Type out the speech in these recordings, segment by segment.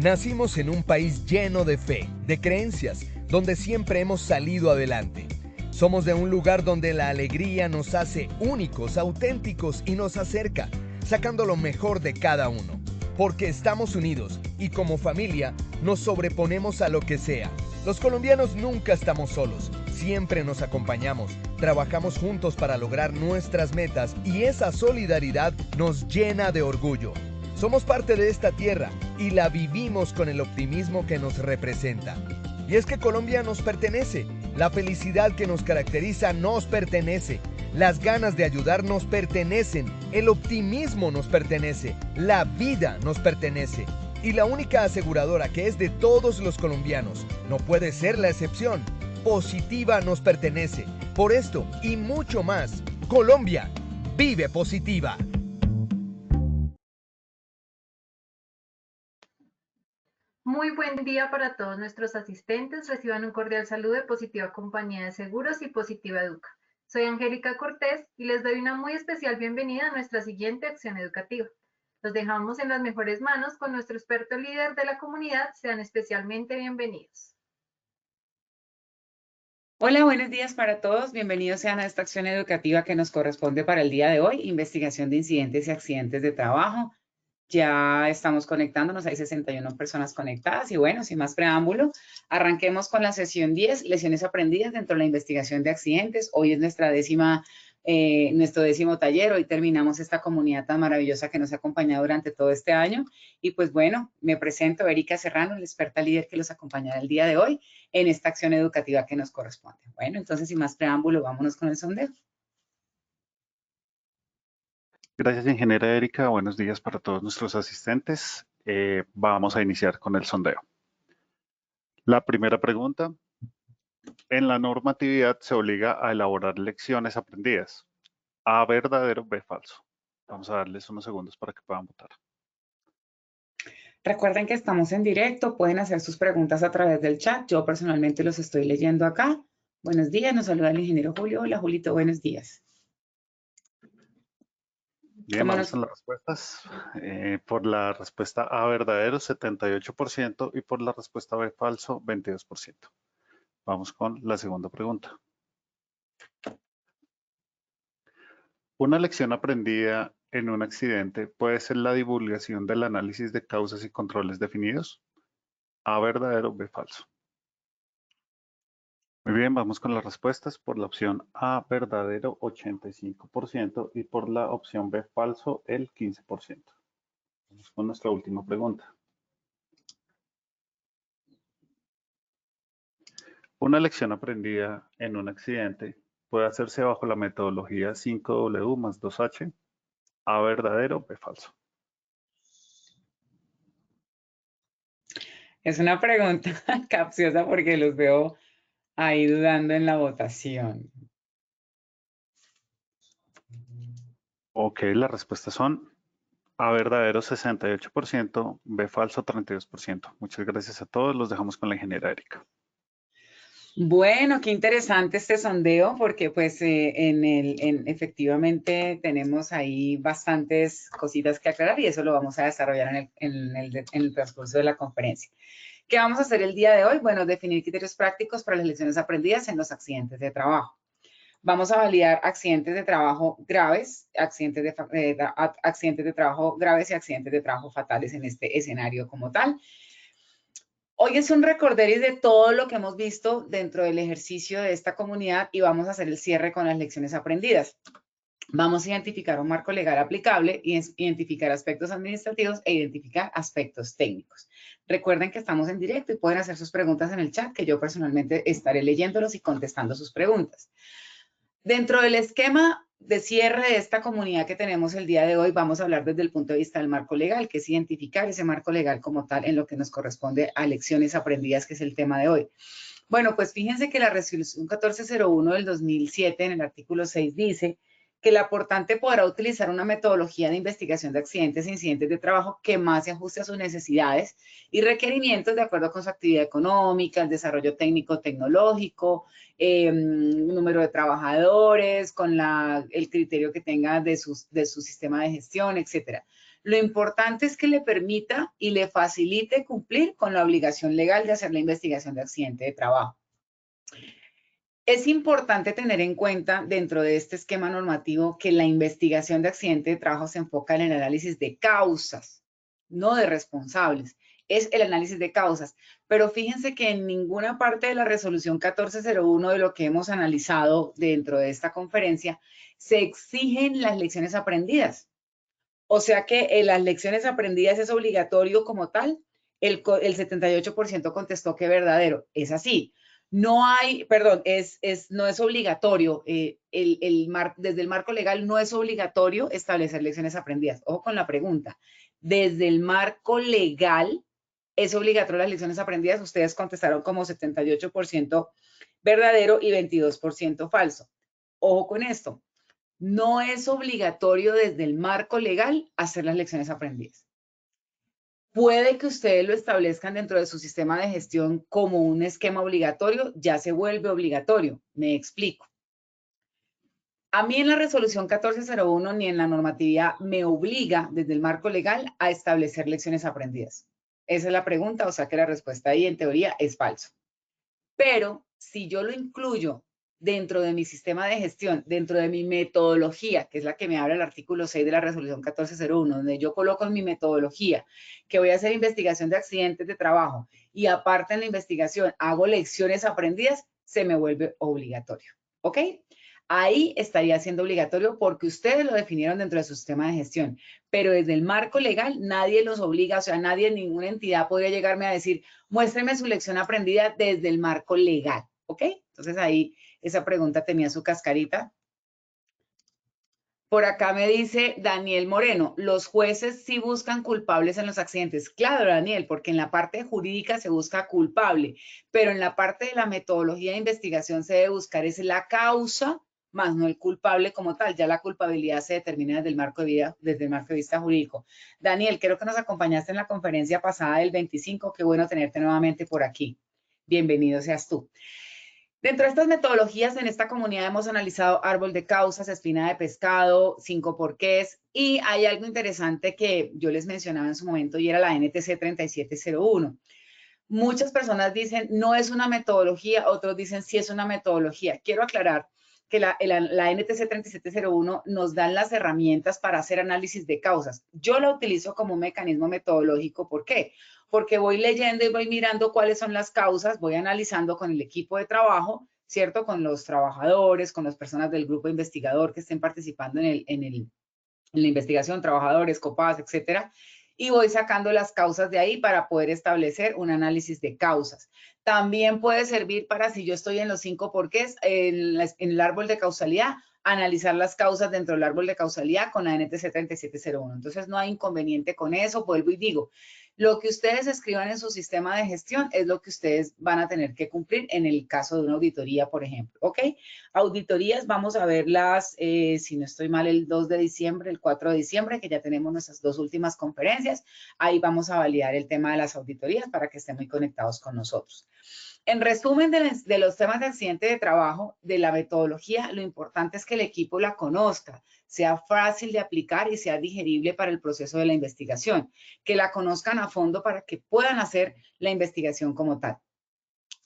Nacimos en un país lleno de fe, de creencias, donde siempre hemos salido adelante. Somos de un lugar donde la alegría nos hace únicos, auténticos y nos acerca, sacando lo mejor de cada uno. Porque estamos unidos y como familia nos sobreponemos a lo que sea. Los colombianos nunca estamos solos, siempre nos acompañamos, trabajamos juntos para lograr nuestras metas y esa solidaridad nos llena de orgullo. Somos parte de esta tierra y la vivimos con el optimismo que nos representa. Y es que Colombia nos pertenece, la felicidad que nos caracteriza nos pertenece, las ganas de ayudar nos pertenecen, el optimismo nos pertenece, la vida nos pertenece. Y la única aseguradora que es de todos los colombianos, no puede ser la excepción, Positiva nos pertenece. Por esto y mucho más, Colombia vive Positiva. Muy buen día para todos nuestros asistentes. Reciban un cordial saludo de Positiva Compañía de Seguros y Positiva Educa. Soy Angélica Cortés y les doy una muy especial bienvenida a nuestra siguiente acción educativa. Los dejamos en las mejores manos con nuestro experto líder de la comunidad. Sean especialmente bienvenidos. Hola, buenos días para todos. Bienvenidos sean a esta acción educativa que nos corresponde para el día de hoy, investigación de incidentes y accidentes de trabajo. Ya estamos conectándonos, hay 61 personas conectadas y bueno, sin más preámbulo, arranquemos con la sesión 10, lecciones aprendidas dentro de la investigación de accidentes. Hoy es nuestro décimo taller, hoy terminamos esta comunidad tan maravillosa que nos ha acompañado durante todo este año. Y pues bueno, me presento, Erika Serrano, la experta líder que los acompañará el día de hoy en esta acción educativa que nos corresponde. Bueno, entonces sin más preámbulo, vámonos con el sondeo. Gracias, ingeniera Erika. Buenos días para todos nuestros asistentes. Vamos a iniciar con el sondeo. La primera pregunta. En la normatividad se obliga a elaborar lecciones aprendidas. A, verdadero, B, falso. Vamos a darles unos segundos para que puedan votar. Recuerden que estamos en directo, pueden hacer sus preguntas a través del chat. Yo personalmente los estoy leyendo acá. Buenos días, nos saluda el ingeniero Julio. Hola, Julito, buenos días. Bien, vamos con las respuestas. Por la respuesta A, verdadero, 78% y por la respuesta B, falso, 22%. Vamos con la segunda pregunta. Una lección aprendida en un accidente puede ser la divulgación del análisis de causas y controles definidos. A, verdadero, B, falso. Muy bien, vamos con las respuestas. Por la opción A, verdadero, 85% y por la opción B, falso, el 15%. Vamos con nuestra última pregunta. Una lección aprendida en un accidente puede hacerse bajo la metodología 5W más 2H. A, verdadero, B, falso. Es una pregunta capciosa porque los veo ahí dudando en la votación. Ok, las respuestas son A, verdadero, 68%, B, falso, 32%. Muchas gracias a todos. Los dejamos con la ingeniera Erika. Bueno, qué interesante este sondeo porque pues efectivamente tenemos ahí bastantes cositas que aclarar y eso lo vamos a desarrollar en el transcurso de la conferencia. ¿Qué vamos a hacer el día de hoy? Bueno, definir criterios prácticos para las lecciones aprendidas en los accidentes de trabajo. Vamos a validar accidentes de trabajo graves, accidentes de trabajo graves y accidentes de trabajo fatales en este escenario como tal. Hoy es un recorderis de todo lo que hemos visto dentro del ejercicio de esta comunidad y vamos a hacer el cierre con las lecciones aprendidas. Vamos a identificar un marco legal aplicable, identificar aspectos administrativos e identificar aspectos técnicos. Recuerden que estamos en directo y pueden hacer sus preguntas en el chat, que yo personalmente estaré leyéndolos y contestando sus preguntas. Dentro del esquema de cierre de esta comunidad que tenemos el día de hoy, vamos a hablar desde el punto de vista del marco legal, que es identificar ese marco legal como tal en lo que nos corresponde a lecciones aprendidas, que es el tema de hoy. Bueno, pues fíjense que la resolución 1401 del 2007 en el artículo 6 dice que el aportante podrá utilizar una metodología de investigación de accidentes e incidentes de trabajo que más se ajuste a sus necesidades y requerimientos de acuerdo con su actividad económica, el desarrollo técnico-tecnológico, número de trabajadores, con el criterio que tenga de su sistema de gestión, etcétera. Lo importante es que le permita y le facilite cumplir con la obligación legal de hacer la investigación de accidente de trabajo. Es importante tener en cuenta dentro de este esquema normativo que la investigación de accidente de trabajo se enfoca en el análisis de causas, no de responsables. Es el análisis de causas. Pero fíjense que en ninguna parte de la resolución 1401 de lo que hemos analizado dentro de esta conferencia se exigen las lecciones aprendidas. O sea que las lecciones aprendidas es obligatorio como tal. El 78% contestó que verdadero. Es así. No hay, perdón, no es obligatorio, desde el marco legal no es obligatorio establecer lecciones aprendidas. Ojo con la pregunta. Desde el marco legal es obligatorio las lecciones aprendidas. Ustedes contestaron como 78% verdadero y 22% falso. Ojo con esto. No es obligatorio desde el marco legal hacer las lecciones aprendidas. Puede que ustedes lo establezcan dentro de su sistema de gestión como un esquema obligatorio, ya se vuelve obligatorio. Me explico. A mí en la resolución 1401 ni en la normatividad me obliga desde el marco legal a establecer lecciones aprendidas. Esa es la pregunta, o sea que la respuesta ahí en teoría es falso. Pero si yo lo incluyo dentro de mi sistema de gestión, dentro de mi metodología, que es la que me habla el artículo 6 de la resolución 1401, donde yo coloco en mi metodología que voy a hacer investigación de accidentes de trabajo y aparte en la investigación hago lecciones aprendidas, se me vuelve obligatorio. ¿Ok? Ahí estaría siendo obligatorio porque ustedes lo definieron dentro de su sistema de gestión, pero desde el marco legal nadie los obliga, o sea, nadie, ninguna entidad podría llegarme a decir, muéstreme su lección aprendida desde el marco legal, ¿ok? Entonces ahí esa pregunta tenía su cascarita. Por acá me dice Daniel Moreno, los jueces sí buscan culpables en los accidentes. Claro, Daniel, porque en la parte jurídica se busca culpable, pero en la parte de la metodología de investigación se debe buscar es la causa, más no el culpable como tal. Ya la culpabilidad se determina desde el marco de vista jurídico. Daniel, creo que nos acompañaste en la conferencia pasada del 25. Qué bueno tenerte nuevamente por aquí. Bienvenido seas tú. Dentro de estas metodologías, en esta comunidad hemos analizado árbol de causas, espina de pescado, 5 porqués, y hay algo interesante que yo les mencionaba en su momento y era la NTC 3701. Muchas personas dicen, no es una metodología, otros dicen, sí es una metodología. Quiero aclarar que la NTC 3701 nos dan las herramientas para hacer análisis de causas. Yo la utilizo como un mecanismo metodológico. ¿Por qué? Porque voy leyendo y voy mirando cuáles son las causas, voy analizando con el equipo de trabajo, ¿cierto? Con los trabajadores, con las personas del grupo investigador que estén participando en la investigación, trabajadores, copas, etcétera, y voy sacando las causas de ahí para poder establecer un análisis de causas. También puede servir para, si yo estoy en los 5 porqués, en el árbol de causalidad, analizar las causas dentro del árbol de causalidad con la NTC 3701. Entonces, no hay inconveniente con eso. Vuelvo y digo, lo que ustedes escriban en su sistema de gestión es lo que ustedes van a tener que cumplir en el caso de una auditoría, por ejemplo. ¿Ok? Auditorías, vamos a verlas, si no estoy mal, el 2 de diciembre, el 4 de diciembre, que ya tenemos nuestras 2 últimas conferencias. Ahí vamos a validar el tema de las auditorías para que estén muy conectados con nosotros. En resumen de los temas de accidente de trabajo, de la metodología, lo importante es que el equipo la conozca, sea fácil de aplicar y sea digerible para el proceso de la investigación, que la conozcan a fondo para que puedan hacer la investigación como tal.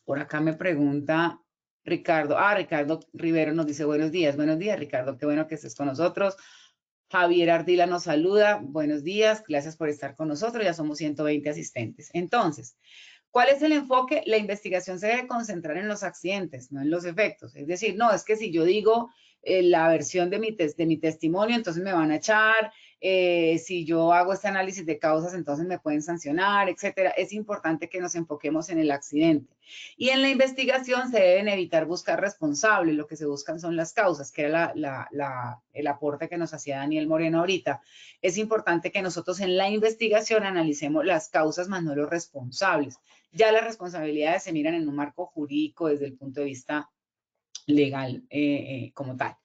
Por acá me pregunta Ricardo. Ricardo Rivero nos dice buenos días, Ricardo, qué bueno que estés con nosotros. Javier Ardila nos saluda, buenos días, gracias por estar con nosotros, ya somos 120 asistentes. Entonces, ¿cuál es el enfoque? La investigación se debe concentrar en los accidentes, no en los efectos. Es decir, no, es que si yo digo la versión de mi testimonio, entonces me van a echar, si yo hago este análisis de causas, entonces me pueden sancionar, etcétera. Es importante que nos enfoquemos en el accidente. Y en la investigación se deben evitar buscar responsables, lo que se buscan son las causas, que era el aporte que nos hacía Daniel Moreno ahorita. Es importante que nosotros en la investigación analicemos las causas, más no los responsables. Ya las responsabilidades se miran en un marco jurídico desde el punto de vista legal como tal.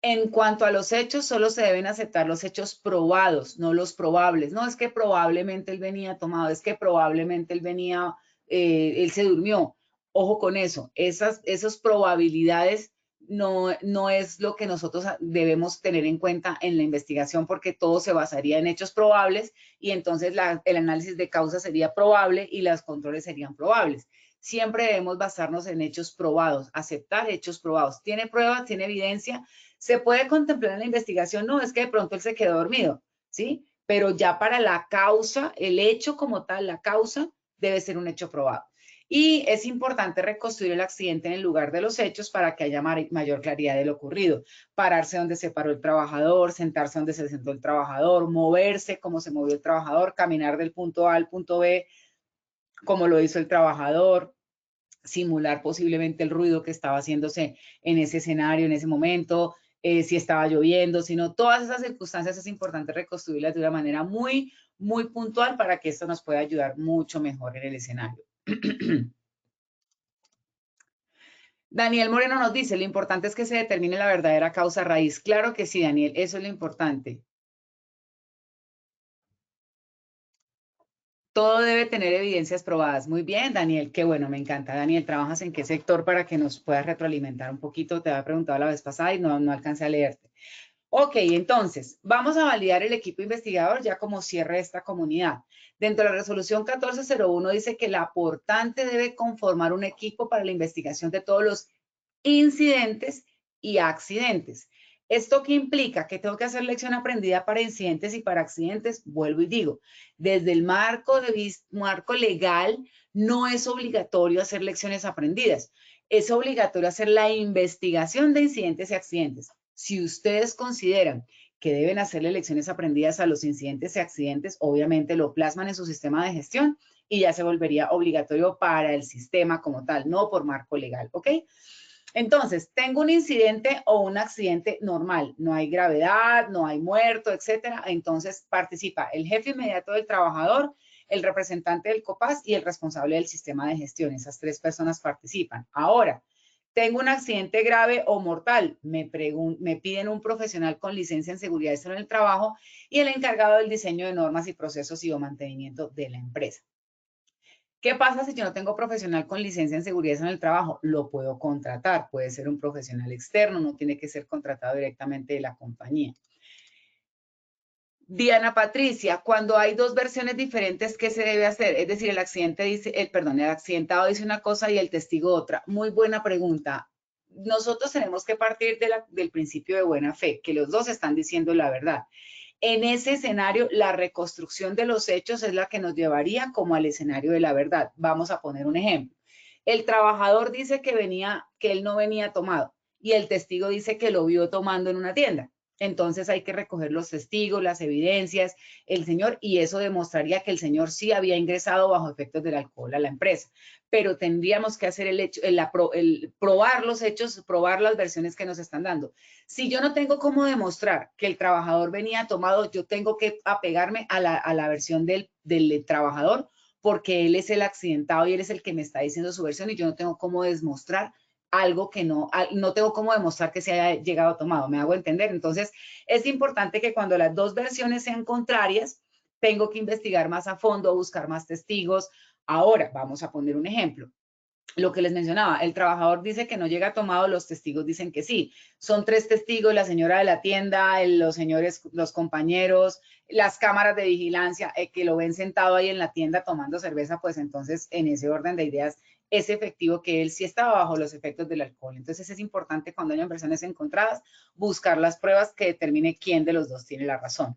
En cuanto a los hechos, solo se deben aceptar los hechos probados, no los probables. No es que probablemente él venía tomado, es que probablemente él venía, él se durmió. Ojo con eso, esas probabilidades no es lo que nosotros debemos tener en cuenta en la investigación, porque todo se basaría en hechos probables y entonces el análisis de causa sería probable y los controles serían probables. Siempre debemos basarnos en hechos probados, aceptar hechos probados. ¿Tiene pruebas? ¿Tiene evidencia? ¿Se puede contemplar en la investigación? No, es que de pronto él se quedó dormido, ¿sí? Pero ya para la causa, el hecho como tal, la causa, debe ser un hecho probado. Y es importante reconstruir el accidente en el lugar de los hechos para que haya mayor claridad de lo ocurrido. Pararse donde se paró el trabajador, sentarse donde se sentó el trabajador, moverse como se movió el trabajador, caminar del punto A al punto B como lo hizo el trabajador, simular posiblemente el ruido que estaba haciéndose en ese escenario, en ese momento, si estaba lloviendo, sino todas esas circunstancias es importante reconstruirlas de una manera muy, muy puntual para que esto nos pueda ayudar mucho mejor en el escenario. Daniel Moreno nos dice, lo importante es que se determine la verdadera causa raíz. Claro que sí, Daniel, eso es lo importante. Todo debe tener evidencias probadas. Muy bien, Daniel, qué bueno, me encanta. Daniel, ¿trabajas en qué sector para que nos puedas retroalimentar un poquito? Te había preguntado la vez pasada y no alcancé a leerte. Ok, entonces, vamos a validar el equipo investigador ya como cierre de esta comunidad. Dentro de la resolución 1401 dice que el aportante debe conformar un equipo para la investigación de todos los incidentes y accidentes. ¿Esto qué implica? Que tengo que hacer lección aprendida para incidentes y para accidentes. Vuelvo y digo, desde el marco legal no es obligatorio hacer lecciones aprendidas. Es obligatorio hacer la investigación de incidentes y accidentes. Si ustedes consideran que deben hacerle lecciones aprendidas a los incidentes y accidentes, obviamente lo plasman en su sistema de gestión y ya se volvería obligatorio para el sistema como tal, no por marco legal, ¿ok? Entonces, tengo un incidente o un accidente normal, no hay gravedad, no hay muerto, etcétera. Entonces, participa el jefe inmediato del trabajador, el representante del COPAS y el responsable del sistema de gestión. Esas 3 personas participan. Ahora, tengo un accidente grave o mortal. Me piden un profesional con licencia en seguridad y salud en el trabajo y el encargado del diseño de normas y procesos y o mantenimiento de la empresa. ¿Qué pasa si yo no tengo profesional con licencia en seguridad en el trabajo? Lo puedo contratar, puede ser un profesional externo, no tiene que ser contratado directamente de la compañía. Diana Patricia, cuando hay 2 versiones diferentes, ¿qué se debe hacer? Es decir, el accidentado dice una cosa y el testigo otra. Muy buena pregunta. Nosotros tenemos que partir del principio de buena fe, que los dos están diciendo la verdad. En ese escenario, la reconstrucción de los hechos es la que nos llevaría como al escenario de la verdad. Vamos a poner un ejemplo. El trabajador dice que él no venía tomado y el testigo dice que lo vio tomando en una tienda. Entonces hay que recoger los testigos, las evidencias, el señor, y eso demostraría que el señor sí había ingresado bajo efectos del alcohol a la empresa. Pero tendríamos que hacer probar los hechos, probar las versiones que nos están dando. Si yo no tengo cómo demostrar que el trabajador venía tomado, yo tengo que apegarme a la versión del trabajador, porque él es el accidentado y él es el que me está diciendo su versión y yo no tengo cómo demostrar algo que no tengo cómo demostrar que se haya llegado tomado, ¿me hago entender? Entonces, es importante que cuando las 2 versiones sean contrarias, tengo que investigar más a fondo, buscar más testigos. Ahora, vamos a poner un ejemplo. Lo que les mencionaba, el trabajador dice que no llega tomado, los testigos dicen que sí. Son 3 testigos, la señora de la tienda, los señores, los compañeros, las cámaras de vigilancia, que lo ven sentado ahí en la tienda tomando cerveza, pues entonces en ese orden de ideas es efectivo que él sí estaba bajo los efectos del alcohol. Entonces es importante cuando hayan versiones encontradas buscar las pruebas que determine quién de los dos tiene la razón.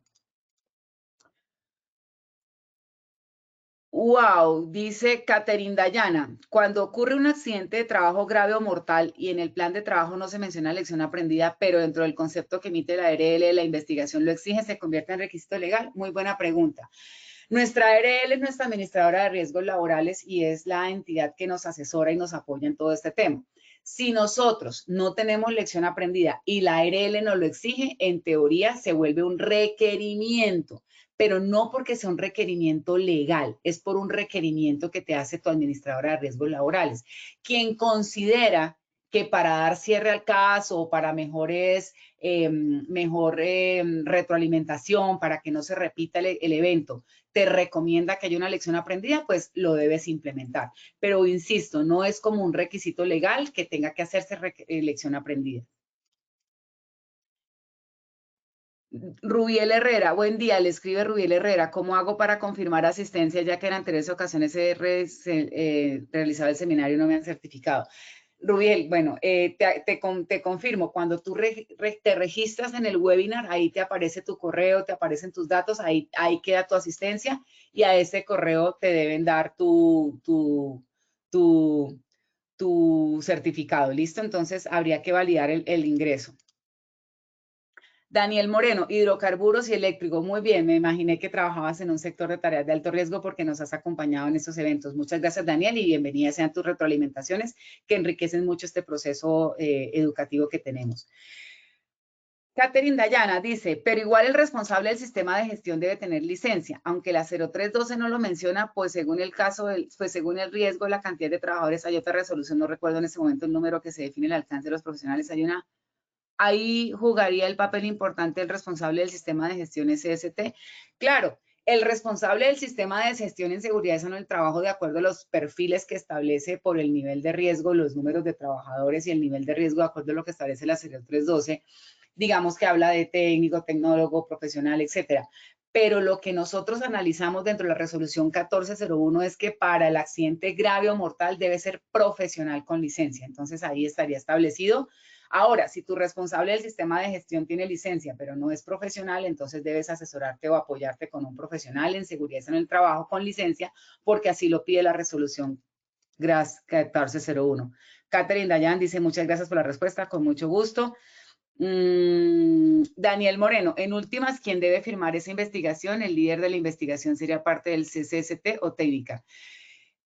Wow, dice Catherine Dayana, cuando ocurre un accidente de trabajo grave o mortal y en el plan de trabajo no se menciona lección aprendida, pero dentro del concepto que emite la ARL, la investigación lo exige, ¿se convierte en requisito legal? Muy buena pregunta. Nuestra ARL es nuestra administradora de riesgos laborales y es la entidad que nos asesora y nos apoya en todo este tema. Si nosotros no tenemos lección aprendida y la ARL nos lo exige, en teoría se vuelve un requerimiento, pero no porque sea un requerimiento legal, es por un requerimiento que te hace tu administradora de riesgos laborales, quien considera que para dar cierre al caso o para mejor retroalimentación, para que no se repita el evento, te recomienda que haya una lección aprendida, pues lo debes implementar. Pero insisto, no es como un requisito legal que tenga que hacerse lección aprendida. Rubiel Herrera, buen día, le escribe Rubiel Herrera, ¿cómo hago para confirmar asistencia ya que en anteriores ocasiones he realizado el seminario y no me han certificado? Rubiel, bueno, te confirmo, cuando tú te registras en el webinar, ahí te aparece tu correo, te aparecen tus datos, ahí queda tu asistencia y a ese correo te deben dar tu certificado, ¿listo? Entonces, habría que validar el ingreso. Daniel Moreno, hidrocarburos y eléctricos. Muy bien, me imaginé que trabajabas en un sector de tareas de alto riesgo porque nos has acompañado en estos eventos. Muchas gracias, Daniel, y bienvenidas sean tus retroalimentaciones que enriquecen mucho este proceso educativo que tenemos. Catherine Dayana dice, pero igual el responsable del sistema de gestión debe tener licencia, aunque la 0312 no lo menciona, pues según el caso, según el riesgo, la cantidad de trabajadores, hay otra resolución, no recuerdo en este momento el número que se define el alcance de los profesionales, hay una. Ahí jugaría el papel importante el responsable del sistema de gestión SST. Claro, el responsable del sistema de gestión en seguridad sano del trabajo, de acuerdo a los perfiles que establece por el nivel de riesgo, los números de trabajadores y el nivel de riesgo, de acuerdo a lo que establece la 0312, digamos que habla de técnico, tecnólogo, profesional, etcétera. Pero lo que nosotros analizamos dentro de la resolución 1401 es que para el accidente grave o mortal debe ser profesional con licencia. Entonces, ahí estaría establecido. Ahora, si tu responsable del sistema de gestión tiene licencia, pero no es profesional, entonces debes asesorarte o apoyarte con un profesional en seguridad en el trabajo con licencia, porque así lo pide la resolución 1401. Catherine Dayan dice, muchas gracias por la respuesta, con mucho gusto. Daniel Moreno, en últimas, ¿quién debe firmar esa investigación? ¿El líder de la investigación sería parte del CCST o técnica?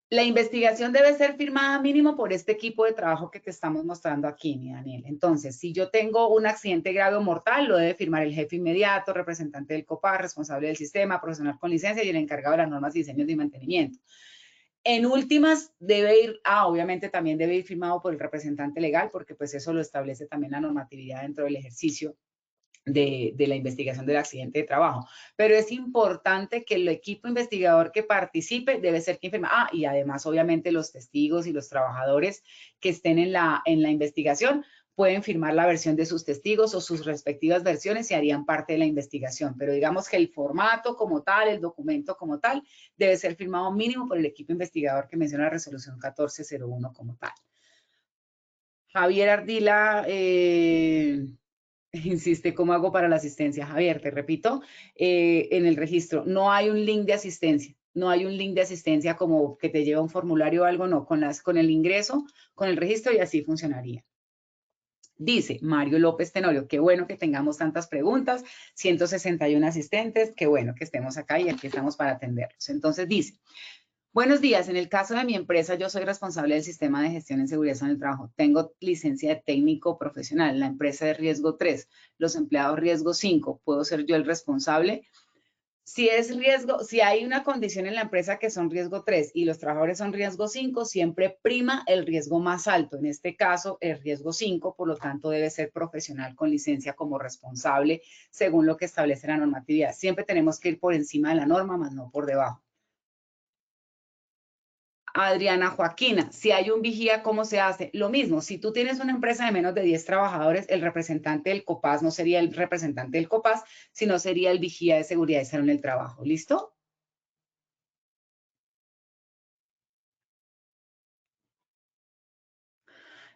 La investigación debe ser firmada mínimo por este equipo de trabajo que te estamos mostrando aquí, mi Daniel. Entonces, si yo tengo un accidente grave o mortal, lo debe firmar el jefe inmediato, representante del COPAR, responsable del sistema, profesional con licencia y el encargado de las normas y diseños de mantenimiento. En últimas, debe ir, obviamente también debe ir firmado por el representante legal, porque pues eso lo establece también la normatividad dentro del ejercicio de la investigación del accidente de trabajo. Pero es importante que el equipo investigador que participe debe ser quien firme. Y además, obviamente, los testigos y los trabajadores que estén en la investigación pueden firmar la versión de sus testigos o sus respectivas versiones y harían parte de la investigación. Pero digamos que el formato como tal, el documento como tal, debe ser firmado mínimo por el equipo investigador que menciona la resolución 1401 como tal. Javier Ardila insiste, ¿cómo hago para la asistencia? Javier, te repito, en el registro no hay un link de asistencia. No hay un link de asistencia como que te lleva un formulario o algo, no. Con el ingreso, con el registro y así funcionaría. Dice Mario López Tenorio, qué bueno que tengamos tantas preguntas, 161 asistentes, qué bueno que estemos acá y aquí estamos para atenderlos. Entonces dice, buenos días, en el caso de mi empresa yo soy responsable del sistema de gestión en seguridad en el trabajo. Tengo licencia de técnico profesional, la empresa de riesgo 3, los empleados riesgo 5. ¿Puedo ser yo el responsable? Si hay una condición en la empresa que son riesgo 3 y los trabajadores son riesgo 5, siempre prima el riesgo más alto. En este caso, el riesgo 5, por lo tanto, debe ser profesional con licencia como responsable según lo que establece la normatividad. Siempre tenemos que ir por encima de la norma, más no por debajo. Adriana Joaquina, si hay un vigía, ¿cómo se hace? Lo mismo, si tú tienes una empresa de menos de 10 trabajadores, el representante del COPAS no sería el representante del COPAS, sino sería el vigía de seguridad y salud en el trabajo. ¿Listo?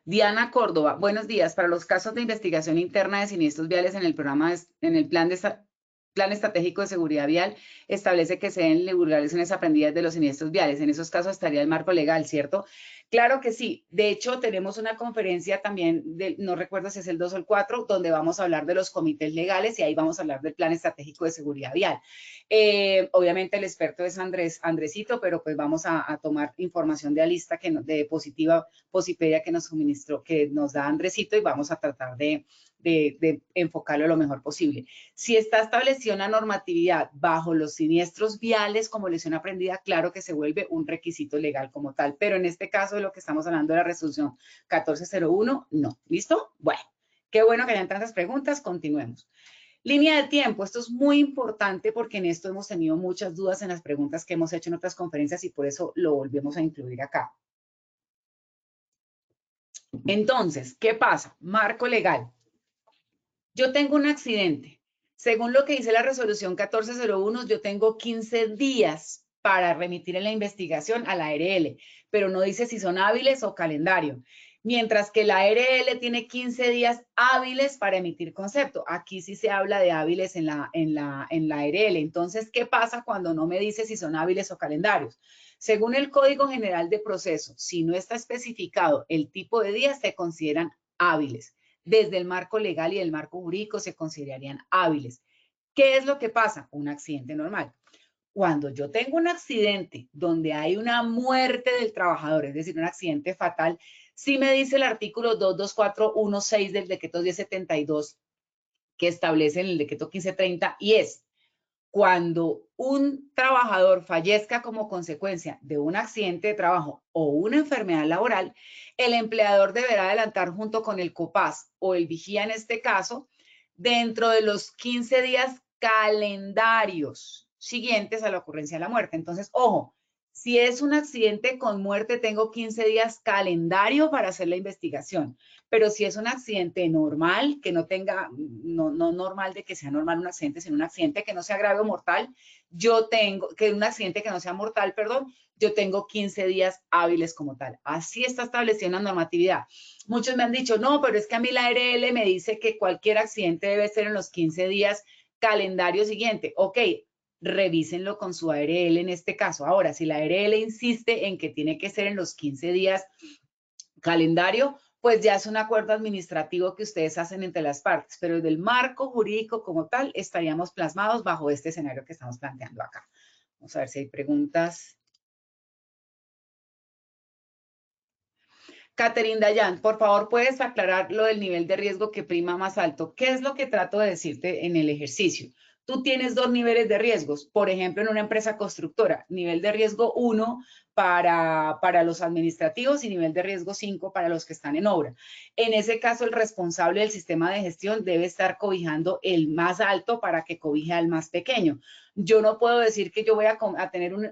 Diana Córdoba, buenos días. Para los casos de investigación interna de siniestros viales en el programa, en el plan estratégico de seguridad vial, establece que se deben divulgar lecciones aprendidas de los siniestros viales. En esos casos estaría el marco legal, ¿cierto? Claro que sí. De hecho, tenemos una conferencia también, no recuerdo si es el 2 o el 4, donde vamos a hablar de los comités legales y ahí vamos a hablar del plan estratégico de seguridad vial. Obviamente el experto es Andresito, pero pues vamos a tomar información de Alista, de Posipedia que nos suministró, que nos da Andresito y vamos a tratar de enfocarlo lo mejor posible. Si está establecida una normatividad bajo los siniestros viales como lesión aprendida, claro que se vuelve un requisito legal como tal, pero en este caso de lo que estamos hablando de la resolución 1401, no. ¿Listo? Bueno, qué bueno que hayan tantas preguntas, continuemos. Línea de tiempo, esto es muy importante porque en esto hemos tenido muchas dudas en las preguntas que hemos hecho en otras conferencias y por eso lo volvemos a incluir acá. Entonces, ¿qué pasa? Marco legal. Yo tengo un accidente. Según lo que dice la resolución 1401, yo tengo 15 días para remitir en la investigación a la ARL, pero no dice si son hábiles o calendario. Mientras que la ARL tiene 15 días hábiles para emitir concepto. Aquí sí se habla de hábiles en la ARL. Entonces, ¿qué pasa cuando no me dice si son hábiles o calendarios? Según el Código General de Proceso, si no está especificado el tipo de días, se consideran hábiles. Desde el marco legal y el marco jurídico se considerarían hábiles. ¿Qué es lo que pasa? Un accidente normal. Cuando yo tengo un accidente donde hay una muerte del trabajador, es decir, un accidente fatal, sí me dice el artículo 224.1.6 del decreto 1072 que establece en el decreto 1530 y es cuando un trabajador fallezca como consecuencia de un accidente de trabajo o una enfermedad laboral, el empleador deberá adelantar junto con el COPAS o el vigía en este caso, dentro de los 15 días calendarios siguientes a la ocurrencia de la muerte. Entonces, ojo, si es un accidente con muerte, tengo 15 días calendario para hacer la investigación. Pero si es un accidente normal, que no tenga, no normal de que sea normal un accidente, sino un accidente que no sea grave o mortal, yo tengo, que un accidente que no sea mortal, perdón, yo tengo 15 días hábiles como tal. Así está establecida en la normatividad. Muchos me han dicho, no, pero es que a mí la ARL me dice que cualquier accidente debe ser en los 15 días calendario siguiente. Ok, revísenlo con su ARL en este caso. Ahora, si la ARL insiste en que tiene que ser en los 15 días calendario, pues ya es un acuerdo administrativo que ustedes hacen entre las partes, pero desde el marco jurídico como tal estaríamos plasmados bajo este escenario que estamos planteando acá. Vamos a ver si hay preguntas. Catherine Dayan, por favor, ¿puedes aclarar lo del nivel de riesgo que prima más alto? ¿Qué es lo que trato de decirte en el ejercicio? Tú tienes dos niveles de riesgos, por ejemplo, en una empresa constructora, nivel de riesgo 1 para los administrativos y nivel de riesgo 5 para los que están en obra. En ese caso, el responsable del sistema de gestión debe estar cobijando el más alto para que cobije al más pequeño. Yo no puedo decir que yo voy a tener no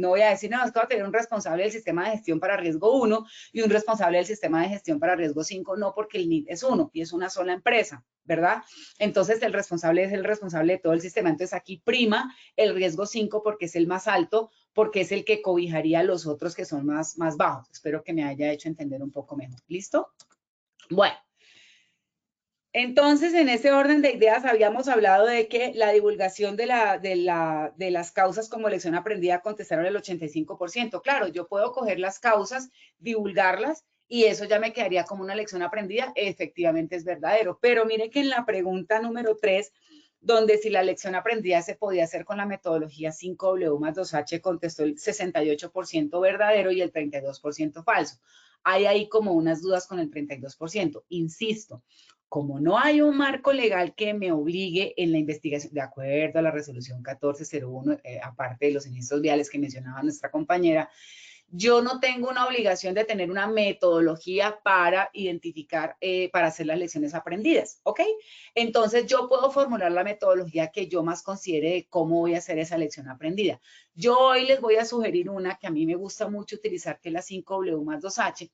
voy a decir, no, es que voy a tener un responsable del sistema de gestión para riesgo 1 y un responsable del sistema de gestión para riesgo 5, no, porque el NIT es 1 y es una sola empresa, ¿verdad? Entonces, el responsable es el responsable de todo el sistema. Entonces, aquí prima el riesgo 5 porque es el más alto, porque es el que cobijaría a los otros que son más bajos. Espero que me haya hecho entender un poco mejor. ¿Listo? Bueno. Entonces, en ese orden de ideas, habíamos hablado de que la divulgación de las causas como lección aprendida contestaron el 85%. Claro, yo puedo coger las causas, divulgarlas, y eso ya me quedaría como una lección aprendida. Efectivamente es verdadero. Pero mire que en la pregunta número 3, donde si la lección aprendida se podía hacer con la metodología 5W más 2H, contestó el 68% verdadero y el 32% falso. Hay ahí como unas dudas con el 32%. Insisto, como no hay un marco legal que me obligue en la investigación, de acuerdo a la resolución 1401, aparte de los siniestros viales que mencionaba nuestra compañera, yo no tengo una obligación de tener una metodología para identificar, para hacer las lecciones aprendidas, ¿ok? Entonces, yo puedo formular la metodología que yo más considere de cómo voy a hacer esa lección aprendida. Yo hoy les voy a sugerir una que a mí me gusta mucho utilizar, que es la 5W más 2H,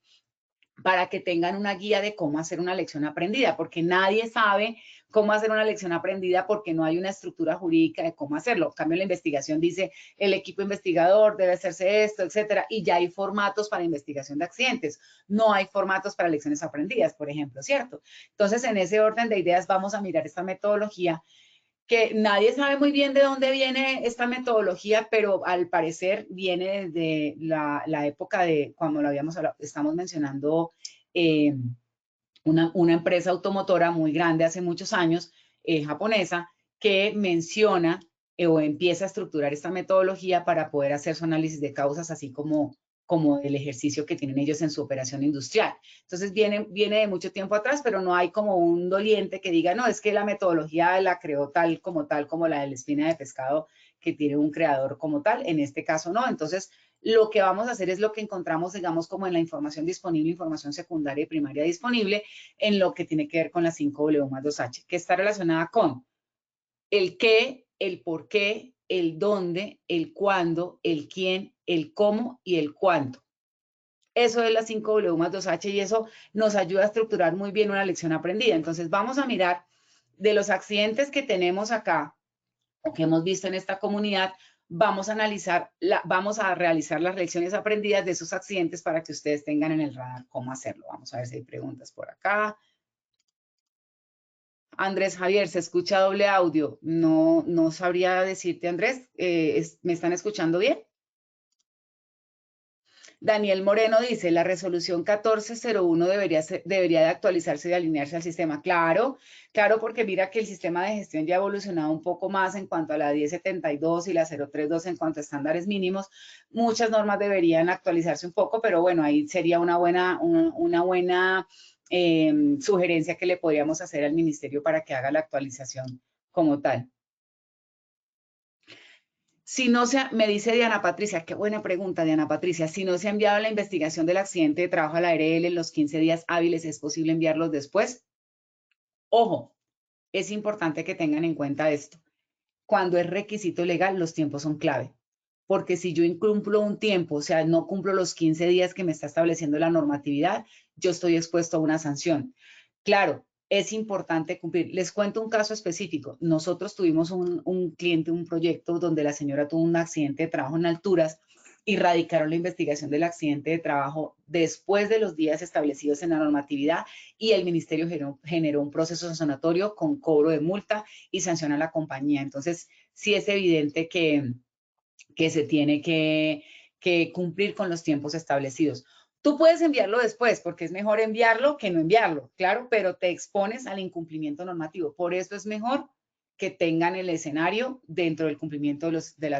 para que tengan una guía de cómo hacer una lección aprendida, porque nadie sabe cómo hacer una lección aprendida porque no hay una estructura jurídica de cómo hacerlo. En cambio, la investigación dice el equipo investigador debe hacerse esto, etcétera, y ya hay formatos para investigación de accidentes. No hay formatos para lecciones aprendidas, por ejemplo, ¿cierto? Entonces, en ese orden de ideas vamos a mirar esta metodología que nadie sabe muy bien de dónde viene esta metodología, pero al parecer viene desde la época de cuando lo habíamos hablado, estamos mencionando una empresa automotora muy grande hace muchos años, japonesa, que menciona o empieza a estructurar esta metodología para poder hacer su análisis de causas, así como el ejercicio que tienen ellos en su operación industrial. Entonces, viene de mucho tiempo atrás, pero no hay como un doliente que diga, no, es que la metodología la creó tal, como la de la espina de pescado, que tiene un creador como tal. En este caso, no. Entonces, lo que vamos a hacer es lo que encontramos, digamos, como en la información disponible, información secundaria y primaria disponible, en lo que tiene que ver con la 5W más 2H, que está relacionada con el qué, el por qué, el dónde, el cuándo, el quién, el cómo y el cuánto. Eso es la 5W más 2H y eso nos ayuda a estructurar muy bien una lección aprendida. Entonces, vamos a mirar de los accidentes que tenemos acá o que hemos visto en esta comunidad, vamos a analizar, vamos a realizar las lecciones aprendidas de esos accidentes para que ustedes tengan en el radar cómo hacerlo. Vamos a ver si hay preguntas por acá. Andrés Javier, ¿se escucha doble audio? No sabría decirte, Andrés. ¿Me están escuchando bien? Daniel Moreno dice, la resolución 1401 debería de actualizarse y alinearse al sistema. Claro, porque mira que el sistema de gestión ya ha evolucionado un poco más en cuanto a la 1072 y la 032 en cuanto a estándares mínimos. Muchas normas deberían actualizarse un poco, pero bueno, ahí sería una buena sugerencia que le podríamos hacer al ministerio para que haga la actualización como tal. Si no me dice Diana Patricia, qué buena pregunta, Diana Patricia, si no se ha enviado la investigación del accidente de trabajo a la ARL en los 15 días hábiles, ¿es posible enviarlos después? Ojo, es importante que tengan en cuenta esto. Cuando es requisito legal, los tiempos son clave. Porque si yo incumplo un tiempo, o sea, no cumplo los 15 días que me está estableciendo la normatividad, yo estoy expuesto a una sanción. Claro, es importante cumplir. Les cuento un caso específico. Nosotros tuvimos un cliente, un proyecto donde la señora tuvo un accidente de trabajo en alturas y radicaron la investigación del accidente de trabajo después de los días establecidos en la normatividad y el ministerio generó un proceso sancionatorio con cobro de multa y sanciona a la compañía. Entonces, sí es evidente que se tiene que cumplir con los tiempos establecidos. Tú puedes enviarlo después, porque es mejor enviarlo que no enviarlo, claro, pero te expones al incumplimiento normativo. Por eso es mejor que tengan el escenario dentro del cumplimiento de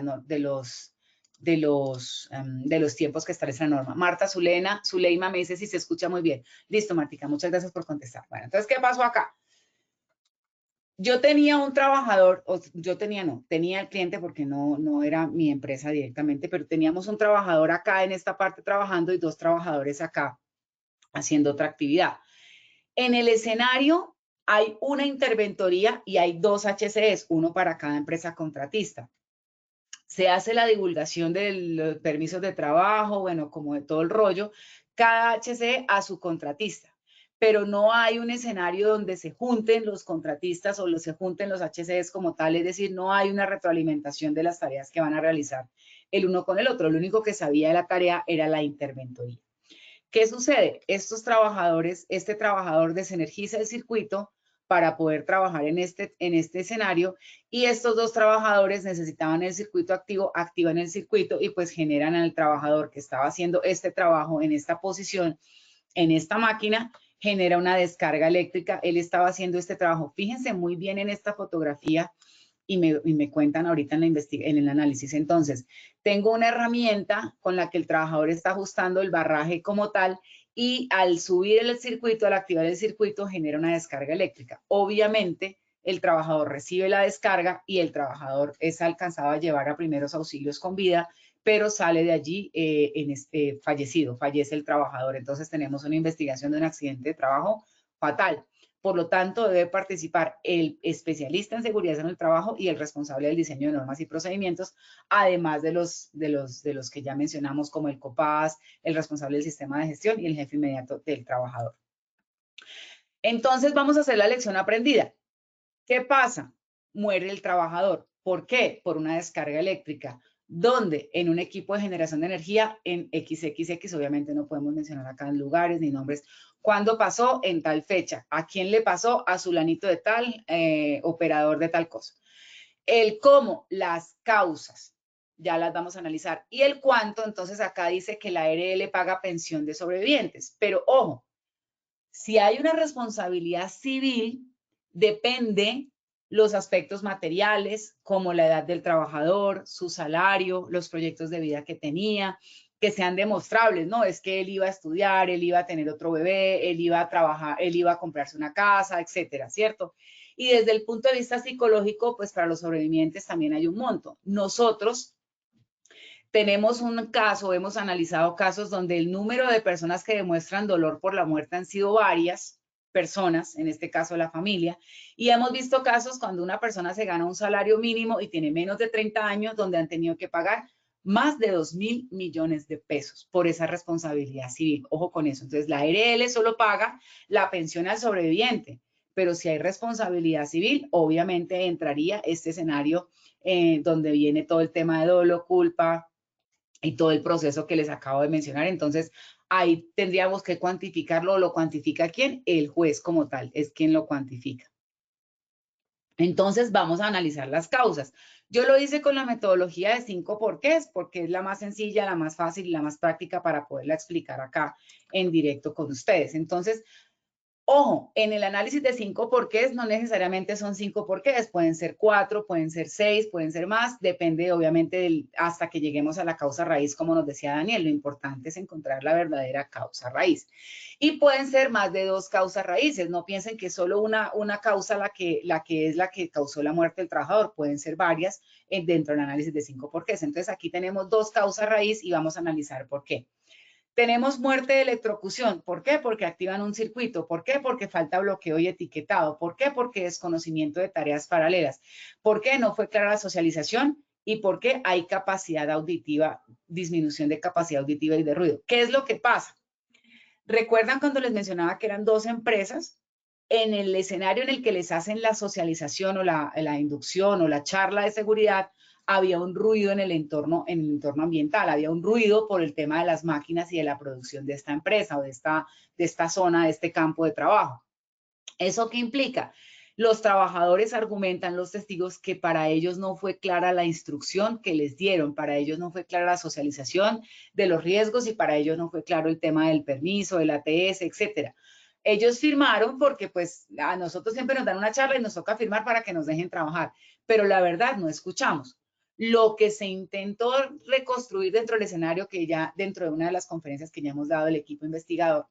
los tiempos que establece la norma. Marta Zuleima me dice si se escucha muy bien. Listo, Martica, muchas gracias por contestar. Bueno, entonces, ¿qué pasó acá? Yo tenía un trabajador, tenía el cliente porque no era mi empresa directamente, pero teníamos un trabajador acá en esta parte trabajando y 2 trabajadores acá haciendo otra actividad. En el escenario hay una interventoría y hay 2 HCEs, uno para cada empresa contratista. Se hace la divulgación de los permisos de trabajo, bueno, como de todo el rollo, cada HCE a su contratista. Pero no hay un escenario donde se junten los contratistas o se junten los HCEs como tal, es decir, no hay una retroalimentación de las tareas que van a realizar el uno con el otro. Lo único que sabía de la tarea era la interventoría. ¿Qué sucede? Estos trabajadores, este trabajador desenergiza el circuito para poder trabajar en este escenario y estos 2 trabajadores necesitaban el circuito activo, activan el circuito y pues generan al trabajador que estaba haciendo este trabajo en esta posición, en esta máquina, genera una descarga eléctrica. Él estaba haciendo este trabajo. Fíjense muy bien en esta fotografía y me cuentan ahorita en el análisis. Entonces, tengo una herramienta con la que el trabajador está ajustando el barraje como tal y al subir el circuito, al activar el circuito, genera una descarga eléctrica. Obviamente, el trabajador recibe la descarga y el trabajador es alcanzado a llevar a primeros auxilios con vida, pero sale de allí fallece el trabajador. Entonces, tenemos una investigación de un accidente de trabajo fatal. Por lo tanto, debe participar el especialista en seguridad en el trabajo y el responsable del diseño de normas y procedimientos, además de los que ya mencionamos, como el COPAS, el responsable del sistema de gestión y el jefe inmediato del trabajador. Entonces, vamos a hacer la lección aprendida. ¿Qué pasa? Muere el trabajador. ¿Por qué? Por una descarga eléctrica. ¿Dónde? En un equipo de generación de energía en XXX, obviamente no podemos mencionar acá lugares ni nombres. ¿Cuándo pasó? En tal fecha. ¿A quién le pasó? A sulanito de tal, operador de tal cosa. El cómo, las causas, ya las vamos a analizar. Y el cuánto, entonces acá dice que la ARL paga pensión de sobrevivientes. Pero ojo, si hay una responsabilidad civil, depende los aspectos materiales, como la edad del trabajador, su salario, los proyectos de vida que tenía, que sean demostrables, ¿no? Es que él iba a estudiar, él iba a tener otro bebé, él iba a trabajar, él iba a comprarse una casa, etcétera, ¿cierto? Y desde el punto de vista psicológico, pues para los sobrevivientes también hay un monto. Nosotros Tenemos un caso, hemos analizado casos donde el número de personas que demuestran dolor por la muerte han sido varias personas, en este caso la familia, y hemos visto casos cuando una persona se gana un salario mínimo y tiene menos de 30 años donde han tenido que pagar más de 2.000 millones de pesos por esa responsabilidad civil. Ojo con eso. Entonces, la ARL solo paga la pensión al sobreviviente, pero si hay responsabilidad civil, obviamente entraría este escenario donde viene todo el tema de dolo, culpa y todo el proceso que les acabo de mencionar. Entonces, ahí tendríamos que cuantificarlo. ¿Lo cuantifica quién? El juez como tal, es quien lo cuantifica. Entonces, vamos a analizar las causas. Yo lo hice con la metodología de 5 porqués, porque es la más sencilla, la más fácil y la más práctica para poderla explicar acá en directo con ustedes. Entonces, ojo, en el análisis de 5 porqués no necesariamente son 5 porqués, pueden ser 4, pueden ser 6, pueden ser más, depende obviamente hasta que lleguemos a la causa raíz, como nos decía Daniel, lo importante es encontrar la verdadera causa raíz. Y pueden ser más de 2 causas raíces, no piensen que solo una causa la que es la que causó la muerte del trabajador, pueden ser varias dentro del análisis de 5 porqués. Entonces aquí tenemos 2 causas raíz y vamos a analizar por qué. Tenemos muerte de electrocución. ¿Por qué? Porque activan un circuito. ¿Por qué? Porque falta bloqueo y etiquetado. ¿Por qué? Porque desconocimiento de tareas paralelas. ¿Por qué? No fue clara la socialización. ¿Y por qué? Hay capacidad auditiva, disminución de capacidad auditiva y de ruido. ¿Qué es lo que pasa? ¿Recuerdan cuando les mencionaba que eran 2 empresas? En el escenario en el que les hacen la socialización o la inducción o la charla de seguridad, había un ruido en el entorno ambiental, había un ruido por el tema de las máquinas y de la producción de esta empresa o de esta zona, de este campo de trabajo. ¿Eso qué implica? Los trabajadores argumentan, los testigos, que para ellos no fue clara la instrucción que les dieron, para ellos no fue clara la socialización de los riesgos y para ellos no fue claro el tema del permiso, del ATS, etcétera. Ellos firmaron porque pues a nosotros siempre nos dan una charla y nos toca firmar para que nos dejen trabajar, pero la verdad no escuchamos. Lo que se intentó reconstruir dentro del escenario, que ya dentro de una de las conferencias que ya hemos dado el equipo investigador,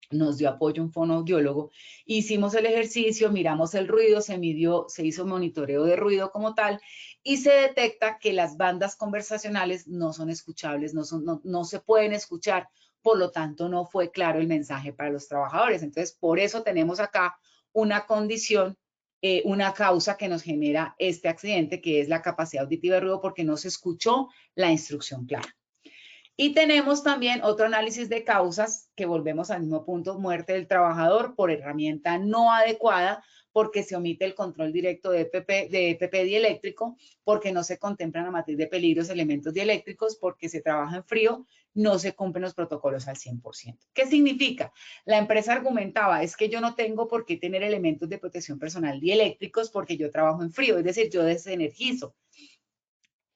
nos dio apoyo un fonoaudiólogo, hicimos el ejercicio, miramos el ruido, se midió, se hizo monitoreo de ruido como tal y se detecta que las bandas conversacionales no son escuchables, no se pueden escuchar, por lo tanto no fue claro el mensaje para los trabajadores. Entonces, por eso tenemos acá una condición, una causa que nos genera este accidente, que es la capacidad auditiva de ruido, porque no se escuchó la instrucción clara. Y tenemos también otro análisis de causas, que volvemos al mismo punto: muerte del trabajador por herramienta no adecuada, porque se omite el control directo de EPP dieléctrico, porque no se contemplan la matriz de peligros elementos dieléctricos, porque se trabaja en frío, no se cumplen los protocolos al 100%. ¿Qué significa? La empresa argumentaba, es que yo no tengo por qué tener elementos de protección personal dieléctricos porque yo trabajo en frío, es decir, yo desenergizo.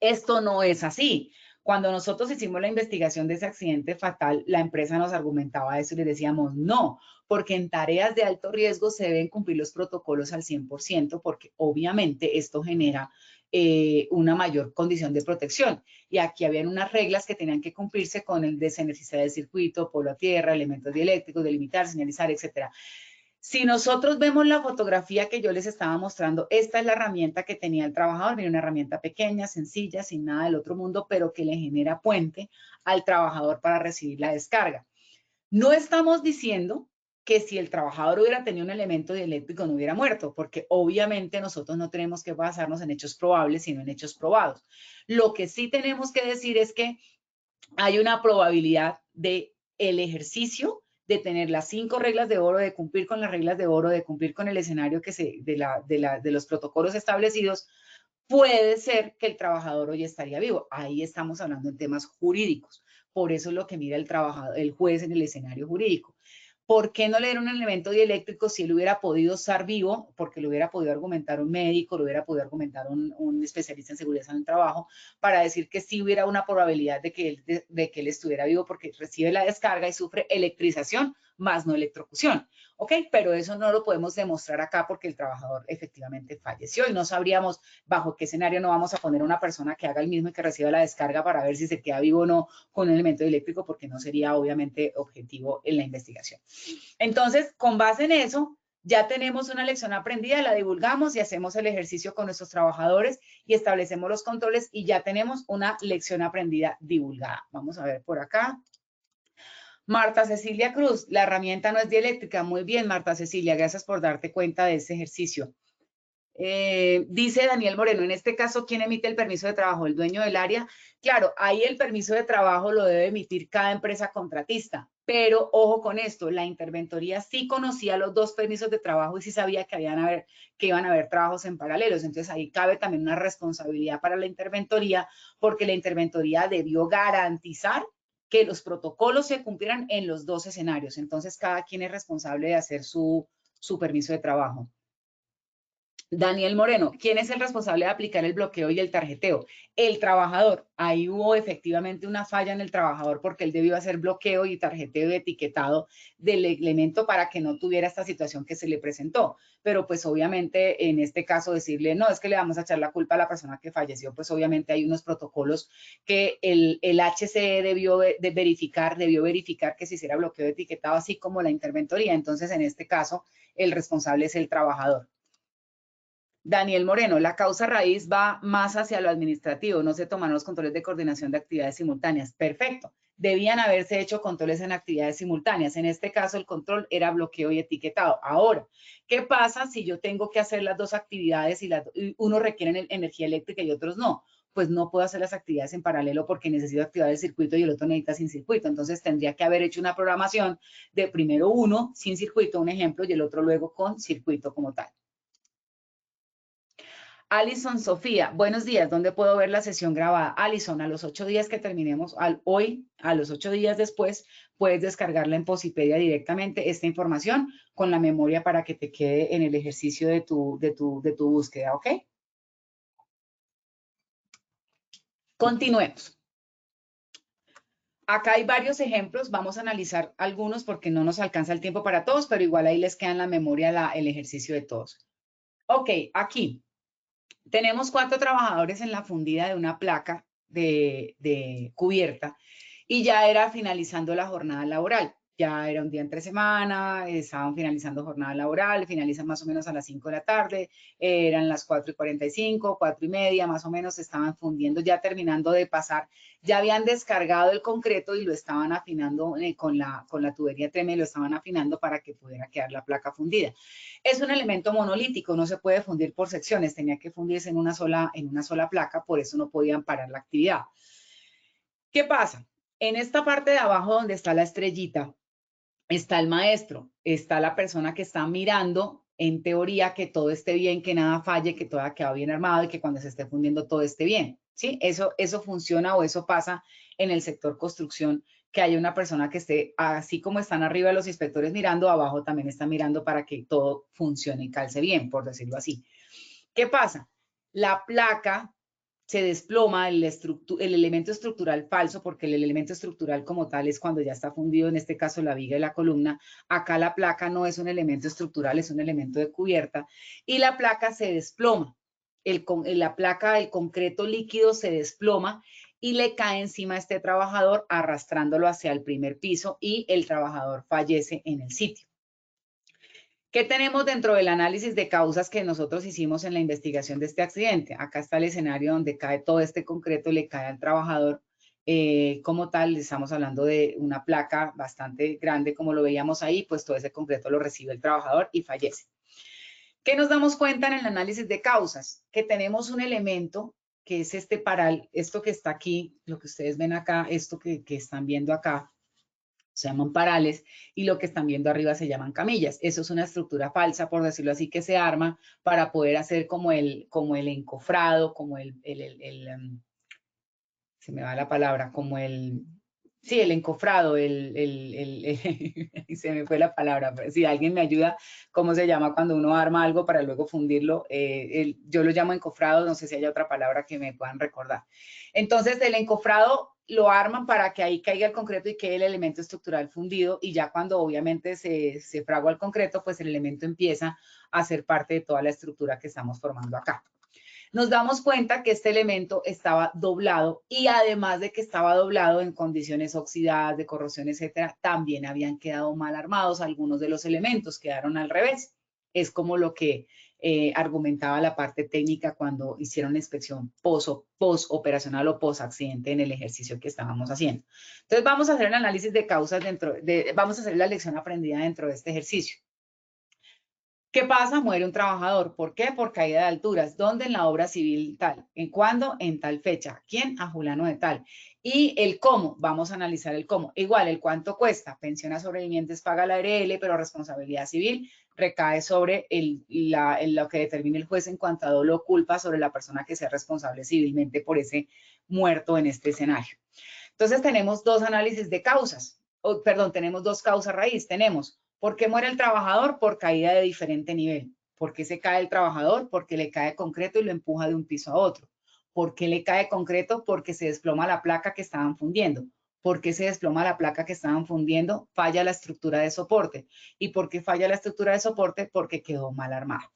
Esto no es así. Cuando nosotros hicimos la investigación de ese accidente fatal, la empresa nos argumentaba eso y les decíamos no, porque en tareas de alto riesgo se deben cumplir los protocolos al 100%, porque obviamente esto genera una mayor condición de protección. Y aquí habían unas reglas que tenían que cumplirse con el desenergizar del circuito, polo a tierra, elementos dieléctricos, delimitar, señalizar, etcétera. Si nosotros vemos la fotografía que yo les estaba mostrando, esta es la herramienta que tenía el trabajador. Viene una herramienta pequeña, sencilla, sin nada del otro mundo, pero que le genera puente al trabajador para recibir la descarga. No estamos diciendo que si el trabajador hubiera tenido un elemento dieléctrico no hubiera muerto, porque obviamente nosotros no tenemos que basarnos en hechos probables, sino en hechos probados. Lo que sí tenemos que decir es que hay una probabilidad de el ejercicio de tener las 5 reglas de oro, de cumplir con las reglas de oro, de cumplir con el escenario de los protocolos establecidos. Puede ser que el trabajador hoy estaría vivo. Ahí estamos hablando en temas jurídicos. Por eso es lo que mira el juez en el escenario jurídico. ¿Por qué no le dieron un elemento dieléctrico si él hubiera podido estar vivo? Porque lo hubiera podido argumentar un médico, lo hubiera podido argumentar un especialista en seguridad en el trabajo, para decir que sí hubiera una probabilidad de que él estuviera vivo, porque recibe la descarga y sufre electrización más no electrocución. ¿Ok? Pero eso no lo podemos demostrar acá porque el trabajador efectivamente falleció y no sabríamos bajo qué escenario no vamos a poner a una persona que haga el mismo y que reciba la descarga para ver si se queda vivo o no con un elemento eléctrico, porque no sería obviamente objetivo en la investigación. Entonces, con base en eso, Ya tenemos una lección aprendida, la divulgamos y hacemos el ejercicio con nuestros trabajadores y establecemos los controles y ya tenemos una lección aprendida divulgada. Vamos a ver por acá. Marta Cecilia Cruz, la herramienta no es dieléctrica. Muy bien, Marta Cecilia, gracias por darte cuenta de ese ejercicio. Dice Daniel Moreno, en este caso, ¿quién emite el permiso de trabajo? ¿El dueño del área? Claro, ahí el permiso de trabajo lo debe emitir cada empresa contratista, pero ojo con esto, la interventoría sí conocía los dos permisos de trabajo y sí sabía que iban a haber trabajos en paralelos, entonces ahí cabe también una responsabilidad para la interventoría, porque la interventoría debió garantizar que los protocolos se cumplieran en los dos escenarios, entonces cada quien es responsable de hacer su permiso de trabajo. Daniel Moreno, ¿quién es el responsable de aplicar el bloqueo y el tarjeteo? El trabajador. Ahí hubo efectivamente una falla en el trabajador porque él debió hacer bloqueo y tarjeteo y etiquetado del elemento para que no tuviera esta situación que se le presentó. Pero pues obviamente en este caso decirle, no, es que le vamos a echar la culpa a la persona que falleció, pues obviamente hay unos protocolos que el HCE debió verificar que se hiciera bloqueo de etiquetado, así como la interventoría. Entonces en este caso el responsable es el trabajador. Daniel Moreno, la causa raíz va más hacia lo administrativo, no se tomaron los controles de coordinación de actividades simultáneas. Perfecto. Debían haberse hecho controles en actividades simultáneas. En este caso, el control era bloqueo y etiquetado. Ahora, ¿qué pasa si yo tengo que hacer las dos actividades y unos requieren energía eléctrica y otros no? Pues no puedo hacer las actividades en paralelo porque necesito activar el circuito y el otro necesita sin circuito. Entonces, tendría que haber hecho una programación de primero uno sin circuito, un ejemplo, y el otro luego con circuito como tal. Alison Sofía, buenos días, ¿dónde puedo ver la sesión grabada? Alison, a los 8 días que terminemos, hoy, a los 8 días después, puedes descargarla en Posipedia directamente, esta información con la memoria para que te quede en el ejercicio de tu búsqueda, ¿ok? Continuemos. Acá hay varios ejemplos, vamos a analizar algunos porque no nos alcanza el tiempo para todos, pero igual ahí les queda en la memoria el ejercicio de todos. Ok, aquí. Tenemos 4 trabajadores en la fundida de una placa de cubierta y ya era finalizando la jornada laboral. Ya era un día entre semana, estaban finalizando jornada laboral, finalizan más o menos a las 5 de la tarde, eran las 4:45, 4:30, más o menos estaban fundiendo, ya terminando de pasar. Ya habían descargado el concreto y lo estaban afinando con la tubería treme, lo estaban afinando para que pudiera quedar la placa fundida. Es un elemento monolítico, no se puede fundir por secciones, tenía que fundirse en una sola placa, por eso no podían parar la actividad. ¿Qué pasa? En esta parte de abajo donde está la estrellita, está el maestro, está la persona que está mirando, en teoría, que todo esté bien, que nada falle, que todo ha quedado bien armado y que cuando se esté fundiendo todo esté bien, ¿sí? Eso funciona o eso pasa en el sector construcción, que haya una persona que esté, así como están arriba los inspectores mirando, abajo también están mirando para que todo funcione y calce bien, por decirlo así. ¿Qué pasa? La placa se desploma el elemento estructural falso, porque el elemento estructural como tal es cuando ya está fundido, en este caso la viga y la columna. Acá la placa no es un elemento estructural, es un elemento de cubierta, y la placa se desploma. La placa, el concreto líquido se desploma y le cae encima a este trabajador arrastrándolo hacia el primer piso y el trabajador fallece en el sitio. ¿Qué tenemos dentro del análisis de causas que nosotros hicimos en la investigación de este accidente? Acá está el escenario donde cae todo este concreto, le cae al trabajador. Como tal, estamos hablando de una placa bastante grande, como lo veíamos ahí, pues todo ese concreto lo recibe el trabajador y fallece. ¿Qué nos damos cuenta en el análisis de causas? Que tenemos un elemento que es este paral, esto que está aquí, lo que ustedes ven acá, esto que están viendo acá, se llaman parales, y lo que están viendo arriba se llaman camillas. Eso es una estructura falsa, por decirlo así, que se arma para poder hacer como el encofrado, como se me va la palabra, como el encofrado, se me fue la palabra, si alguien me ayuda, ¿cómo se llama cuando uno arma algo para luego fundirlo? Yo lo llamo encofrado, no sé si hay otra palabra que me puedan recordar. Entonces, el encofrado lo arman para que ahí caiga el concreto y quede el elemento estructural fundido, y ya cuando obviamente se fragua el concreto, pues el elemento empieza a ser parte de toda la estructura que estamos formando acá. Nos damos cuenta que este elemento estaba doblado y además de que estaba doblado en condiciones oxidadas, de corrosión, etcétera, también habían quedado mal armados algunos de los elementos, quedaron al revés. es como lo que argumentaba la parte técnica cuando hicieron la inspección post-operacional o post-accidente en el ejercicio que estábamos haciendo. Entonces vamos a hacer el análisis de causas vamos a hacer la lección aprendida dentro de este ejercicio. ¿Qué pasa? Muere un trabajador. ¿Por qué? Por caída de alturas. ¿Dónde? En la obra civil tal. ¿En cuándo? En tal fecha. ¿Quién? A fulano de tal. Y el cómo. Vamos a analizar el cómo. Igual, el cuánto cuesta. Pensión a sobrevivientes paga la ARL, pero responsabilidad civil recae sobre lo que determine el juez en cuanto a dolo o culpa sobre la persona que sea responsable civilmente por ese muerto en este escenario. Entonces tenemos dos análisis de causas. Tenemos dos causas raíz. Tenemos ¿por qué muere el trabajador? Por caída de diferente nivel. ¿Por qué se cae el trabajador? Porque le cae concreto y lo empuja de un piso a otro. ¿Por qué le cae concreto? Porque se desploma la placa que estaban fundiendo. ¿Por qué se desploma la placa que estaban fundiendo? Falla la estructura de soporte. ¿Y por qué falla la estructura de soporte? Porque quedó mal armada.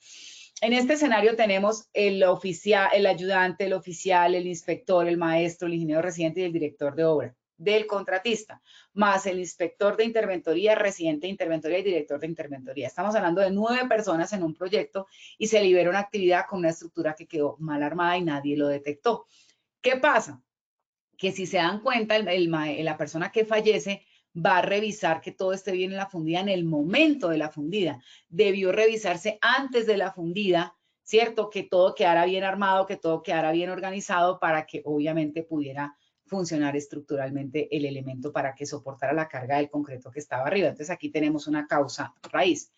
En este escenario tenemos el oficial, el ayudante, el oficial, el inspector, el maestro, el ingeniero residente y el director de obra del contratista, más el inspector de interventoría, residente de interventoría y director de interventoría. Estamos hablando de 9 personas en un proyecto y se libera una actividad con una estructura que quedó mal armada y nadie lo detectó. ¿Qué pasa? Que si se dan cuenta, la persona que fallece va a revisar que todo esté bien en la fundida en el momento de la fundida. Debió revisarse antes de la fundida, ¿cierto? Que todo quedara bien armado, que todo quedara bien organizado para que obviamente pudiera funcionar estructuralmente el elemento para que soportara la carga del concreto que estaba arriba. Entonces aquí tenemos una causa raíz.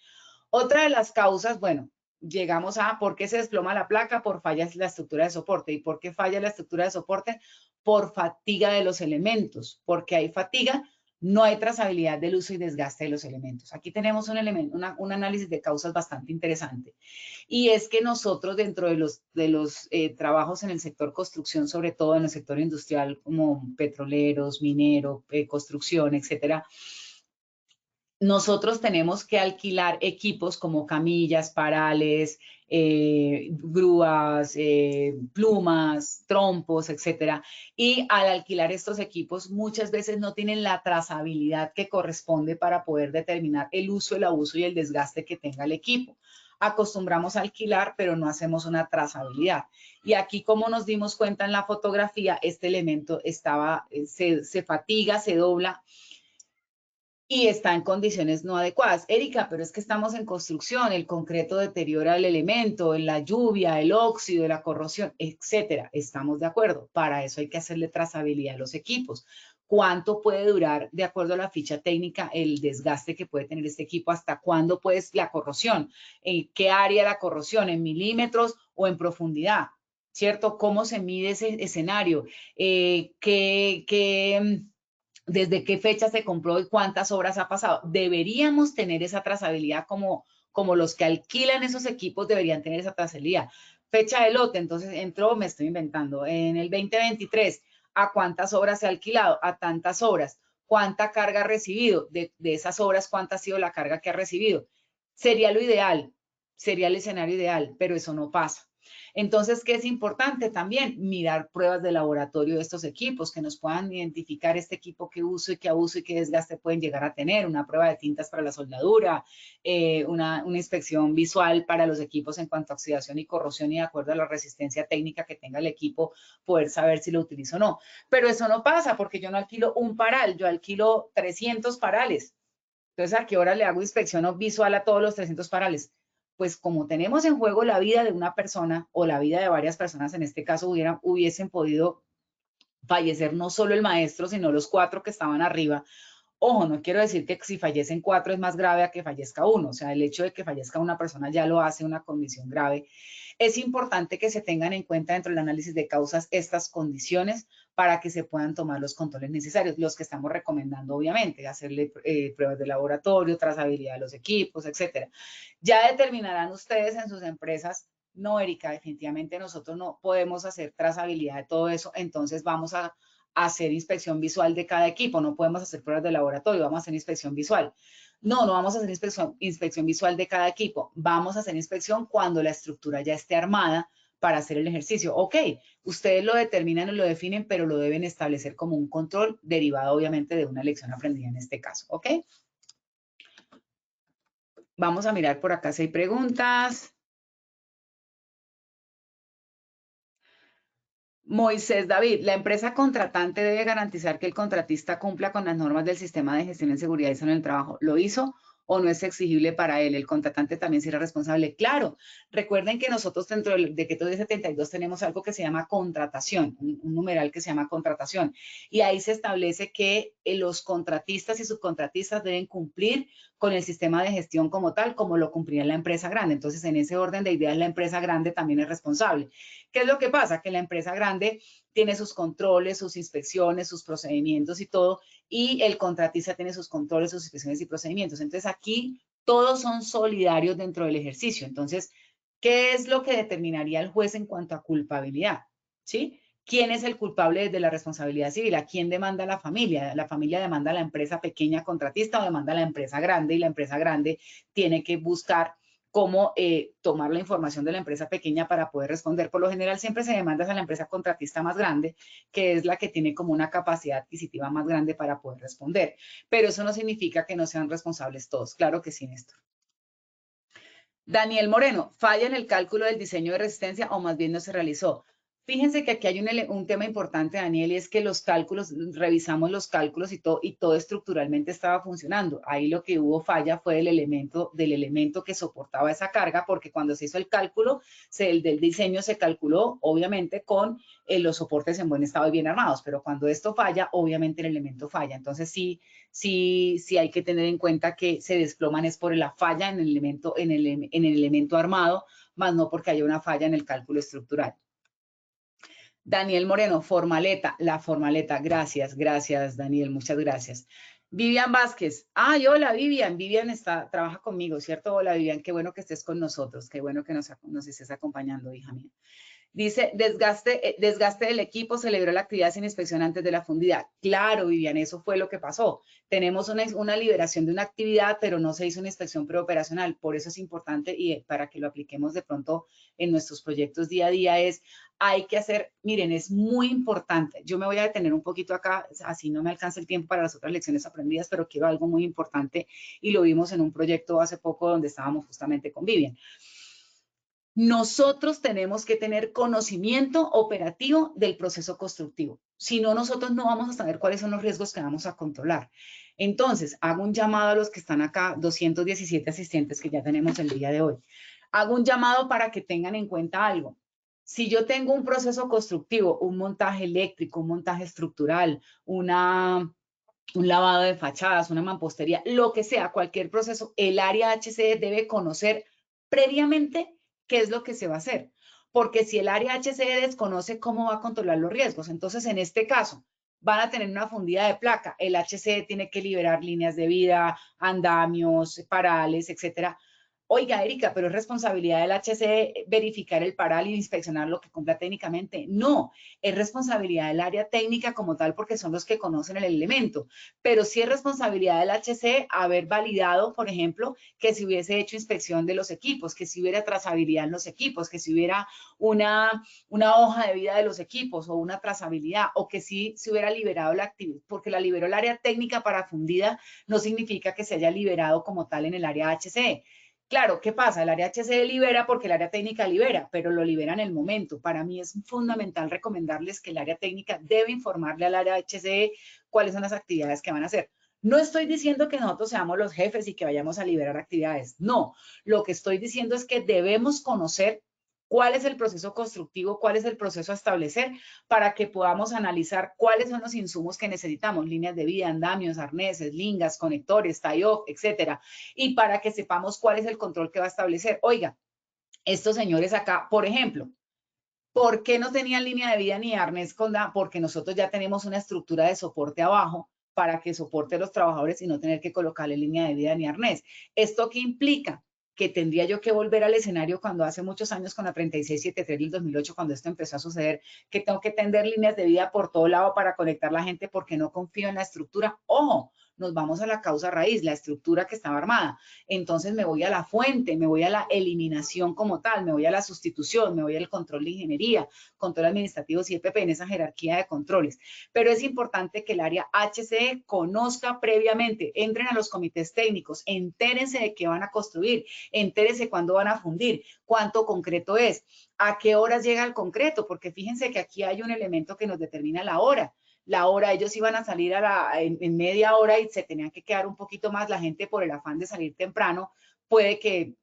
Otra de las causas, bueno, llegamos a ¿por qué se desploma la placa? Por fallas en la estructura de soporte. ¿Y por qué falla la estructura de soporte? Por fatiga de los elementos. Porque hay fatiga, no hay trazabilidad del uso y desgaste de los elementos. Aquí tenemos un análisis de causas bastante interesante. Y es que nosotros dentro de los trabajos en el sector construcción, sobre todo en el sector industrial como petroleros, minero, construcción, etcétera, nosotros tenemos que alquilar equipos como camillas, parales, grúas, plumas, trompos, etcétera. Y al alquilar estos equipos muchas veces no tienen la trazabilidad que corresponde para poder determinar el uso, el abuso y el desgaste que tenga el equipo. Acostumbramos a alquilar, pero no hacemos una trazabilidad. Y aquí, como nos dimos cuenta en la fotografía, este elemento se fatiga, se dobla y está en condiciones no adecuadas. Erika, pero es que estamos en construcción, el concreto deteriora el elemento, la lluvia, el óxido, la corrosión, etcétera. Estamos de acuerdo. Para eso hay que hacerle trazabilidad a los equipos. ¿Cuánto puede durar, de acuerdo a la ficha técnica, el desgaste que puede tener este equipo? ¿Hasta cuándo puede la corrosión? ¿En qué área la corrosión? ¿En milímetros o en profundidad? ¿Cierto? ¿Cómo se mide ese escenario? ¿Desde qué fecha se compró y cuántas obras ha pasado? Deberíamos tener esa trazabilidad como los que alquilan esos equipos deberían tener esa trazabilidad. Fecha de lote, entonces entró, me estoy inventando, en el 2023, ¿a cuántas obras se ha alquilado? A tantas obras. ¿Cuánta carga ha recibido? De esas obras, ¿cuánta ha sido la carga que ha recibido? Sería lo ideal, sería el escenario ideal, pero eso no pasa. Entonces, ¿qué es importante también? Mirar pruebas de laboratorio de estos equipos que nos puedan identificar este equipo qué uso y qué abuso y qué desgaste pueden llegar a tener, una prueba de tintas para la soldadura, una inspección visual para los equipos en cuanto a oxidación y corrosión y de acuerdo a la resistencia técnica que tenga el equipo, poder saber si lo utilizo o no. Pero eso no pasa porque yo no alquilo un paral, yo alquilo 300 parales. Entonces, ¿a qué hora le hago inspección visual a todos los 300 parales? Pues como tenemos en juego la vida de una persona o la vida de varias personas, en este caso hubiesen podido fallecer no solo el maestro, sino los 4 que estaban arriba. Ojo, no quiero decir que si fallecen 4 es más grave a que fallezca uno. O sea, el hecho de que fallezca una persona ya lo hace una condición grave. Es importante que se tengan en cuenta dentro del análisis de causas estas condiciones para que se puedan tomar los controles necesarios, los que estamos recomendando, obviamente, hacerle pruebas de laboratorio, trazabilidad de los equipos, etcétera. Ya determinarán ustedes en sus empresas. No, Erika, definitivamente nosotros no podemos hacer trazabilidad de todo eso, entonces vamos a hacer inspección visual de cada equipo, no podemos hacer pruebas de laboratorio, vamos a hacer inspección visual. No vamos a hacer inspección visual de cada equipo, vamos a hacer inspección cuando la estructura ya esté armada para hacer el ejercicio. Ok, ustedes lo determinan o lo definen, pero lo deben establecer como un control derivado obviamente de una lección aprendida en este caso, ¿ok? Vamos a mirar por acá si hay preguntas. Moisés David, la empresa contratante debe garantizar que el contratista cumpla con las normas del sistema de gestión en seguridad y salud en el trabajo. ¿Lo hizo o no es exigible para él? ¿El contratante también será responsable? Claro, recuerden que nosotros dentro del decreto 1072 tenemos algo que se llama contratación, un numeral que se llama contratación, y ahí se establece que los contratistas y subcontratistas deben cumplir con el sistema de gestión como tal, como lo cumplía la empresa grande. Entonces, en ese orden de ideas, la empresa grande también es responsable. ¿Qué es lo que pasa? Que la empresa grande tiene sus controles, sus inspecciones, sus procedimientos y todo, y el contratista tiene sus controles, sus inspecciones y procedimientos. Entonces, aquí todos son solidarios dentro del ejercicio. Entonces, ¿qué es lo que determinaría el juez en cuanto a culpabilidad? ¿Sí? ¿Quién es el culpable de la responsabilidad civil? ¿A quién demanda la familia? ¿La familia demanda a la empresa pequeña contratista o demanda a la empresa grande? Y la empresa grande tiene que buscar cómo tomar la información de la empresa pequeña para poder responder. Por lo general siempre se demanda a la empresa contratista más grande, que es la que tiene como una capacidad adquisitiva más grande para poder responder. Pero eso no significa que no sean responsables todos. Claro que sí, Néstor. Daniel Moreno, ¿falla en el cálculo del diseño de resistencia o más bien no se realizó? Fíjense que aquí hay un tema importante, Daniel, y es que los cálculos, revisamos los cálculos y todo estructuralmente estaba funcionando. Ahí lo que hubo falla fue del elemento que soportaba esa carga, porque cuando se hizo el cálculo, el del diseño se calculó, obviamente, con los soportes en buen estado y bien armados, pero cuando esto falla, obviamente el elemento falla. Entonces, sí hay que tener en cuenta que se desploman es por la falla en el elemento armado, más no porque haya una falla en el cálculo estructural. Daniel Moreno, formaleta, la formaleta, gracias, Daniel, muchas gracias. Vivian Vázquez, hola Vivian, trabaja conmigo, ¿cierto? Hola Vivian, qué bueno que estés con nosotros, qué bueno que nos estés acompañando, hija mía. Dice, desgaste del equipo, se celebró la actividad sin inspección antes de la fundida. Claro, Vivian, eso fue lo que pasó. Tenemos una liberación de una actividad, pero no se hizo una inspección preoperacional. Por eso es importante y para que lo apliquemos de pronto en nuestros proyectos día a día hay que hacer, miren, es muy importante. Yo me voy a detener un poquito acá, así no me alcanza el tiempo para las otras lecciones aprendidas, pero quiero algo muy importante y lo vimos en un proyecto hace poco donde estábamos justamente con Vivian. Nosotros tenemos que tener conocimiento operativo del proceso constructivo. Si no, nosotros no vamos a saber cuáles son los riesgos que vamos a controlar. Entonces, hago un llamado a los que están acá, 217 asistentes que ya tenemos el día de hoy. Hago un llamado para que tengan en cuenta algo. Si yo tengo un proceso constructivo, un montaje eléctrico, un montaje estructural, un lavado de fachadas, una mampostería, lo que sea, cualquier proceso, el área HCE debe conocer previamente qué es lo que se va a hacer. Porque si el área HCE desconoce cómo va a controlar los riesgos, entonces en este caso van a tener una fundida de placa. El HCE tiene que liberar líneas de vida, andamios, parales, etcétera. Oiga, Erika, pero es responsabilidad del HCE verificar el paral y inspeccionar lo que cumpla técnicamente. No, es responsabilidad del área técnica como tal porque son los que conocen el elemento. Pero sí es responsabilidad del HCE haber validado, por ejemplo, que si hubiese hecho inspección de los equipos, que si hubiera trazabilidad en los equipos, que si hubiera una hoja de vida de los equipos o una trazabilidad, o que sí se hubiera liberado la actividad, porque la liberó el área técnica para fundida, no significa que se haya liberado como tal en el área HCE. Claro, ¿qué pasa? El área HCE libera porque el área técnica libera, pero lo libera en el momento. Para mí es fundamental recomendarles que el área técnica debe informarle al área HCE cuáles son las actividades que van a hacer. No estoy diciendo que nosotros seamos los jefes y que vayamos a liberar actividades. No, lo que estoy diciendo es que debemos conocer cuál es el proceso constructivo, cuál es el proceso a establecer para que podamos analizar cuáles son los insumos que necesitamos, líneas de vida, andamios, arneses, lingas, conectores, tie-off, etcétera, y para que sepamos cuál es el control que va a establecer. Oiga, estos señores acá, por ejemplo, ¿por qué no tenían línea de vida ni arnés con la? Porque nosotros ya tenemos una estructura de soporte abajo para que soporte a los trabajadores y no tener que colocarle línea de vida ni arnés. ¿Esto qué implica? Que tendría yo que volver al escenario cuando hace muchos años con la 3673 del 2008, cuando esto empezó a suceder, que tengo que tender líneas de vida por todo lado para conectar la gente porque no confío en la estructura. Ojo, nos vamos a la causa raíz, la estructura que estaba armada. Entonces me voy a la fuente, me voy a la eliminación como tal, me voy a la sustitución, me voy al control de ingeniería, control administrativo y EPP, en esa jerarquía de controles. Pero es importante que el área HCE conozca previamente, entren a los comités técnicos, entérense de qué van a construir, entérense cuándo van a fundir, cuánto concreto es, a qué horas llega el concreto, porque fíjense que aquí hay un elemento que nos determina la hora. La hora, ellos iban a salir en media hora y se tenían que quedar un poquito más. La gente, por el afán de salir temprano, puede que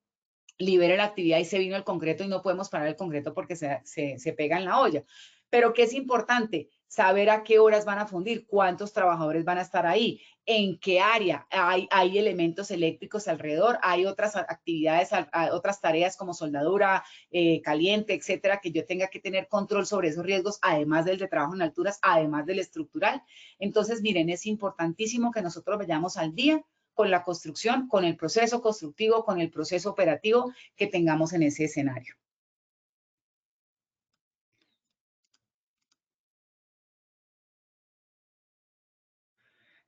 libere la actividad y se vino el concreto y no podemos parar el concreto porque se pega en la olla. Pero ¿qué es importante? Saber a qué horas van a fundir, cuántos trabajadores van a estar ahí, en qué área. Hay elementos eléctricos alrededor, hay otras actividades, otras tareas como soldadura, caliente, etcétera, que yo tenga que tener control sobre esos riesgos, además del de trabajo en alturas, además del estructural. Entonces, miren, es importantísimo que nosotros vayamos al día con la construcción, con el proceso constructivo, con el proceso operativo que tengamos en ese escenario.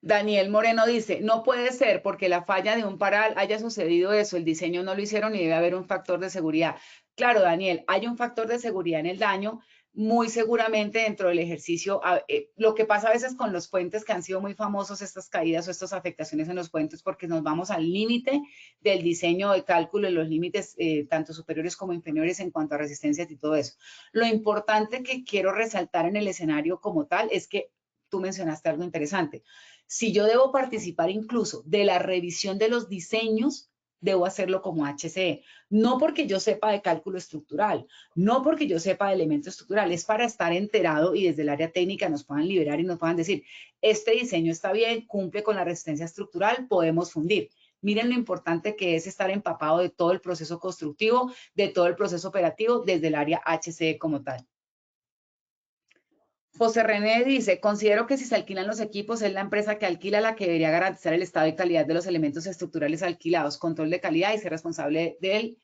Daniel Moreno dice, no puede ser porque la falla de un paral haya sucedido eso, el diseño no lo hicieron y debe haber un factor de seguridad. Claro, Daniel, hay un factor de seguridad en el daño, muy seguramente dentro del ejercicio. Lo que pasa a veces con los puentes que han sido muy famosos, estas caídas o estas afectaciones en los puentes, porque nos vamos al límite del diseño de cálculo, en los límites tanto superiores como inferiores en cuanto a resistencias y todo eso. Lo importante que quiero resaltar en el escenario como tal es que tú mencionaste algo interesante. Si yo debo participar incluso de la revisión de los diseños, debo hacerlo como HCE. No porque yo sepa de cálculo estructural, no porque yo sepa de elemento estructural, es para estar enterado y desde el área técnica nos puedan liberar y nos puedan decir, este diseño está bien, cumple con la resistencia estructural, podemos fundir. Miren lo importante que es estar empapado de todo el proceso constructivo, de todo el proceso operativo desde el área HCE como tal. José René dice, considero que si se alquilan los equipos es la empresa que alquila la que debería garantizar el estado y calidad de los elementos estructurales alquilados, control de calidad y ser responsable de él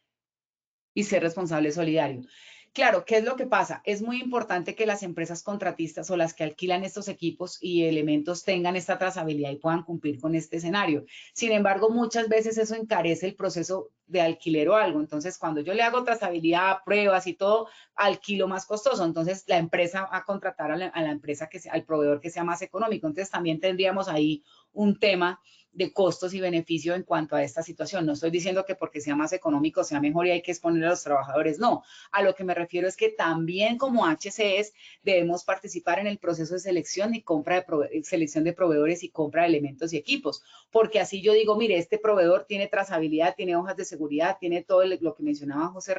y ser responsable solidario. Claro, ¿qué es lo que pasa? Es muy importante que las empresas contratistas o las que alquilan estos equipos y elementos tengan esta trazabilidad y puedan cumplir con este escenario. Sin embargo, muchas veces eso encarece el proceso de alquiler o algo. Entonces, cuando yo le hago trazabilidad, pruebas y todo, alquilo más costoso. Entonces, la empresa va a contratar a la empresa, al proveedor que sea más económico. Entonces, también tendríamos ahí un tema de costos y beneficios en cuanto a esta situación. No estoy diciendo que porque sea más económico sea mejor y hay que exponer a los trabajadores, no. A lo que me refiero es que también como HCEs debemos participar en el proceso de selección y compra de selección de proveedores y compra de elementos y equipos, porque así yo digo, mire, este proveedor tiene trazabilidad, tiene hojas de seguridad, tiene todo lo que mencionaba José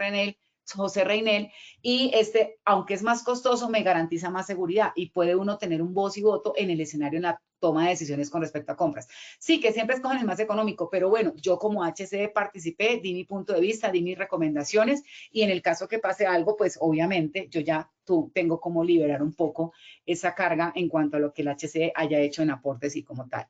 Reinel, y aunque es más costoso, me garantiza más seguridad y puede uno tener un voz y voto en el escenario, en la toma de decisiones con respecto a compras. Sí, que siempre escogen el más económico, pero bueno, yo como HCE participé, di mi punto de vista, di mis recomendaciones y en el caso que pase algo, pues obviamente yo ya tengo como liberar un poco esa carga en cuanto a lo que el HCE haya hecho en aportes y como tal.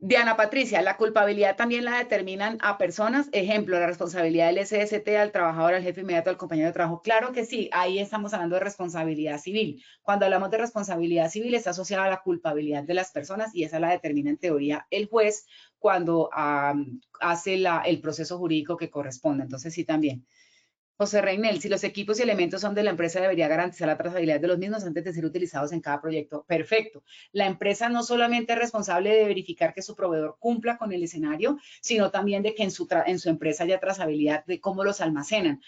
Diana Patricia, la culpabilidad también la determinan a personas. Ejemplo, la responsabilidad del SST al trabajador, al jefe inmediato, al compañero de trabajo. Claro que sí, ahí estamos hablando de responsabilidad civil. Cuando hablamos de responsabilidad civil está asociada a la culpabilidad de las personas y esa la determina en teoría el juez cuando hace el proceso jurídico que corresponde. Entonces sí también. José Reinel, si los equipos y elementos son de la empresa, debería garantizar la trazabilidad de los mismos antes de ser utilizados en cada proyecto. Perfecto. La empresa no solamente es responsable de verificar que su proveedor cumpla con el escenario, sino también de que en su empresa haya trazabilidad de cómo los almacenan.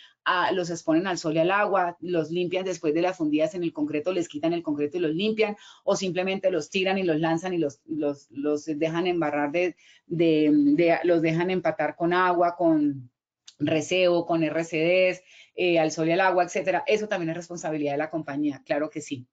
Los exponen al sol y al agua, los limpian después de las fundidas en el concreto, les quitan el concreto y los limpian, o simplemente los tiran y los lanzan y los dejan embarrar los dejan empatar con agua, con recebo, con RCDs, al sol y al agua, etcétera. Eso también es responsabilidad de la compañía, claro que sí.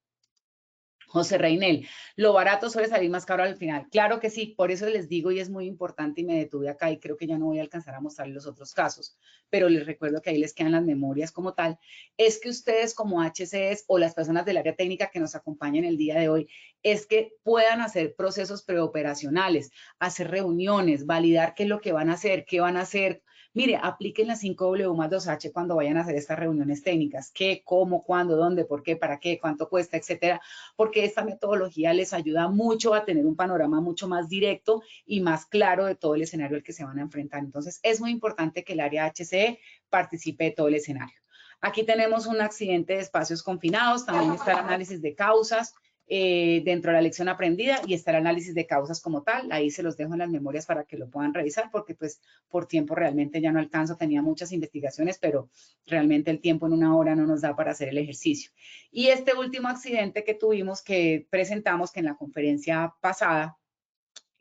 José Reinel, lo barato suele salir más caro al final. Claro que sí, por eso les digo y es muy importante y me detuve acá y creo que ya no voy a alcanzar a mostrarles los otros casos, pero les recuerdo que ahí les quedan las memorias como tal, es que ustedes como HCEs o las personas del área técnica que nos acompañan el día de hoy, es que puedan hacer procesos preoperacionales, hacer reuniones, validar qué es lo que van a hacer, qué van a hacer, Mire, apliquen las 5W+2H cuando vayan a hacer estas reuniones técnicas. ¿Qué, cómo, cuándo, dónde, por qué, para qué, cuánto cuesta, etcétera? Porque esta metodología les ayuda mucho a tener un panorama mucho más directo y más claro de todo el escenario al que se van a enfrentar. Entonces, es muy importante que el área HCE participe de todo el escenario. Aquí tenemos un accidente de espacios confinados, también está el análisis de causas dentro de la lección aprendida y está el análisis de causas como tal. Ahí se los dejo en las memorias para que lo puedan revisar porque pues por tiempo realmente ya no alcanzo, tenía muchas investigaciones, pero realmente el tiempo en una hora no nos da para hacer el ejercicio. Y este último accidente que tuvimos, que presentamos, que en la conferencia pasada,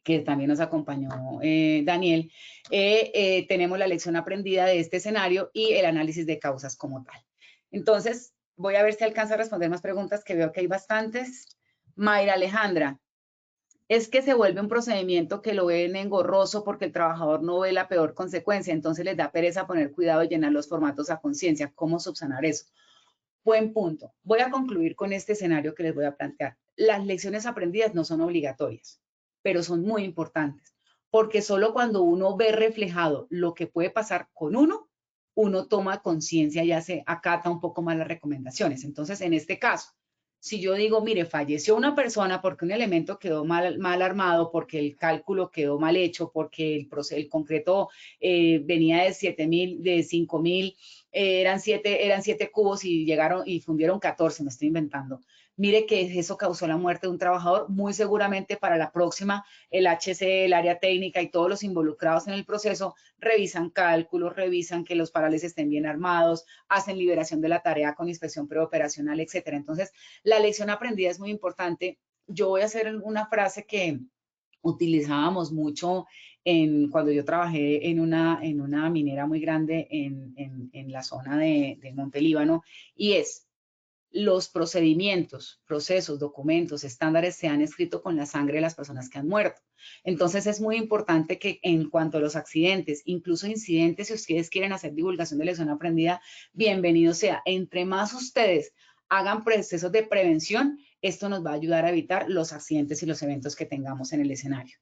que también nos acompañó Daniel, tenemos la lección aprendida de este escenario y el análisis de causas como tal. Entonces, voy a ver si alcanza a responder más preguntas, que veo que hay bastantes. Mayra Alejandra, es que se vuelve un procedimiento que lo ven engorroso porque el trabajador no ve la peor consecuencia, entonces les da pereza poner cuidado y llenar los formatos a conciencia. ¿Cómo subsanar eso? Buen punto. Voy a concluir con este escenario que les voy a plantear. Las lecciones aprendidas no son obligatorias, pero son muy importantes, porque solo cuando uno ve reflejado lo que puede pasar con uno toma conciencia y acata un poco más las recomendaciones. Entonces, en este caso, si yo digo, mire, falleció una persona porque un elemento quedó mal armado, porque el cálculo quedó mal hecho, porque el concreto venía de 7.000, de 5.000, eran 7 cubos y llegaron y fundieron 14, me estoy inventando. Mire que eso causó la muerte de un trabajador. Muy seguramente para la próxima, el HC, el área técnica y todos los involucrados en el proceso revisan cálculos, revisan que los parales estén bien armados, hacen liberación de la tarea con inspección preoperacional, etcétera. Entonces, la lección aprendida es muy importante. Yo voy a hacer una frase que utilizábamos mucho cuando yo trabajé en una minera muy grande en la zona de Monte Líbano, y es: los procedimientos, procesos, documentos, estándares se han escrito con la sangre de las personas que han muerto. Entonces es muy importante que en cuanto a los accidentes, incluso incidentes, si ustedes quieren hacer divulgación de lección aprendida, bienvenido sea. Entre más ustedes hagan procesos de prevención, esto nos va a ayudar a evitar los accidentes y los eventos que tengamos en el escenario.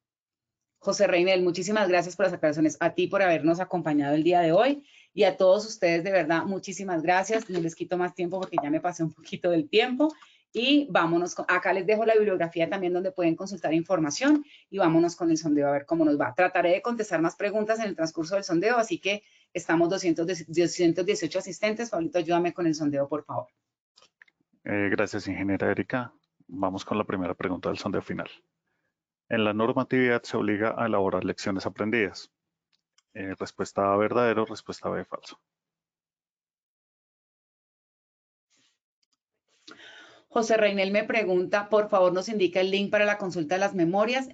José Reinel, muchísimas gracias por las aclaraciones. A ti por habernos acompañado el día de hoy y a todos ustedes, de verdad, muchísimas gracias. No les quito más tiempo porque ya me pasé un poquito del tiempo. Y vámonos, acá les dejo la bibliografía también donde pueden consultar información y vámonos con el sondeo a ver cómo nos va. Trataré de contestar más preguntas en el transcurso del sondeo, así que estamos 218 asistentes. Pablito, ayúdame con el sondeo, por favor. Gracias, ingeniera Erika. Vamos con la primera pregunta del sondeo final. En la normatividad se obliga a elaborar lecciones aprendidas. Respuesta A, verdadero. Respuesta B, falso. José Reinel me pregunta, por favor nos indica el link para la consulta de las memorias.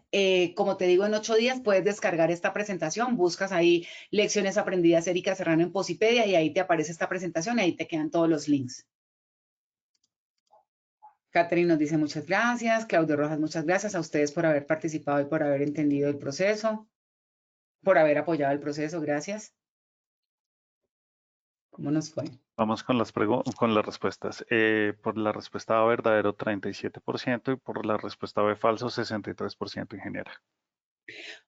Como te digo, en 8 días puedes descargar esta presentación, buscas ahí lecciones aprendidas Erika Serrano en Posipedia y ahí te aparece esta presentación y ahí te quedan todos los links. Catherine nos dice muchas gracias. Claudio Rojas, muchas gracias a ustedes por haber participado y por haber entendido el proceso, por haber apoyado el proceso. Gracias. ¿Cómo nos fue? Vamos con las respuestas. Por la respuesta A, verdadero, 37%, y por la respuesta B, falso, 63%, ingeniera.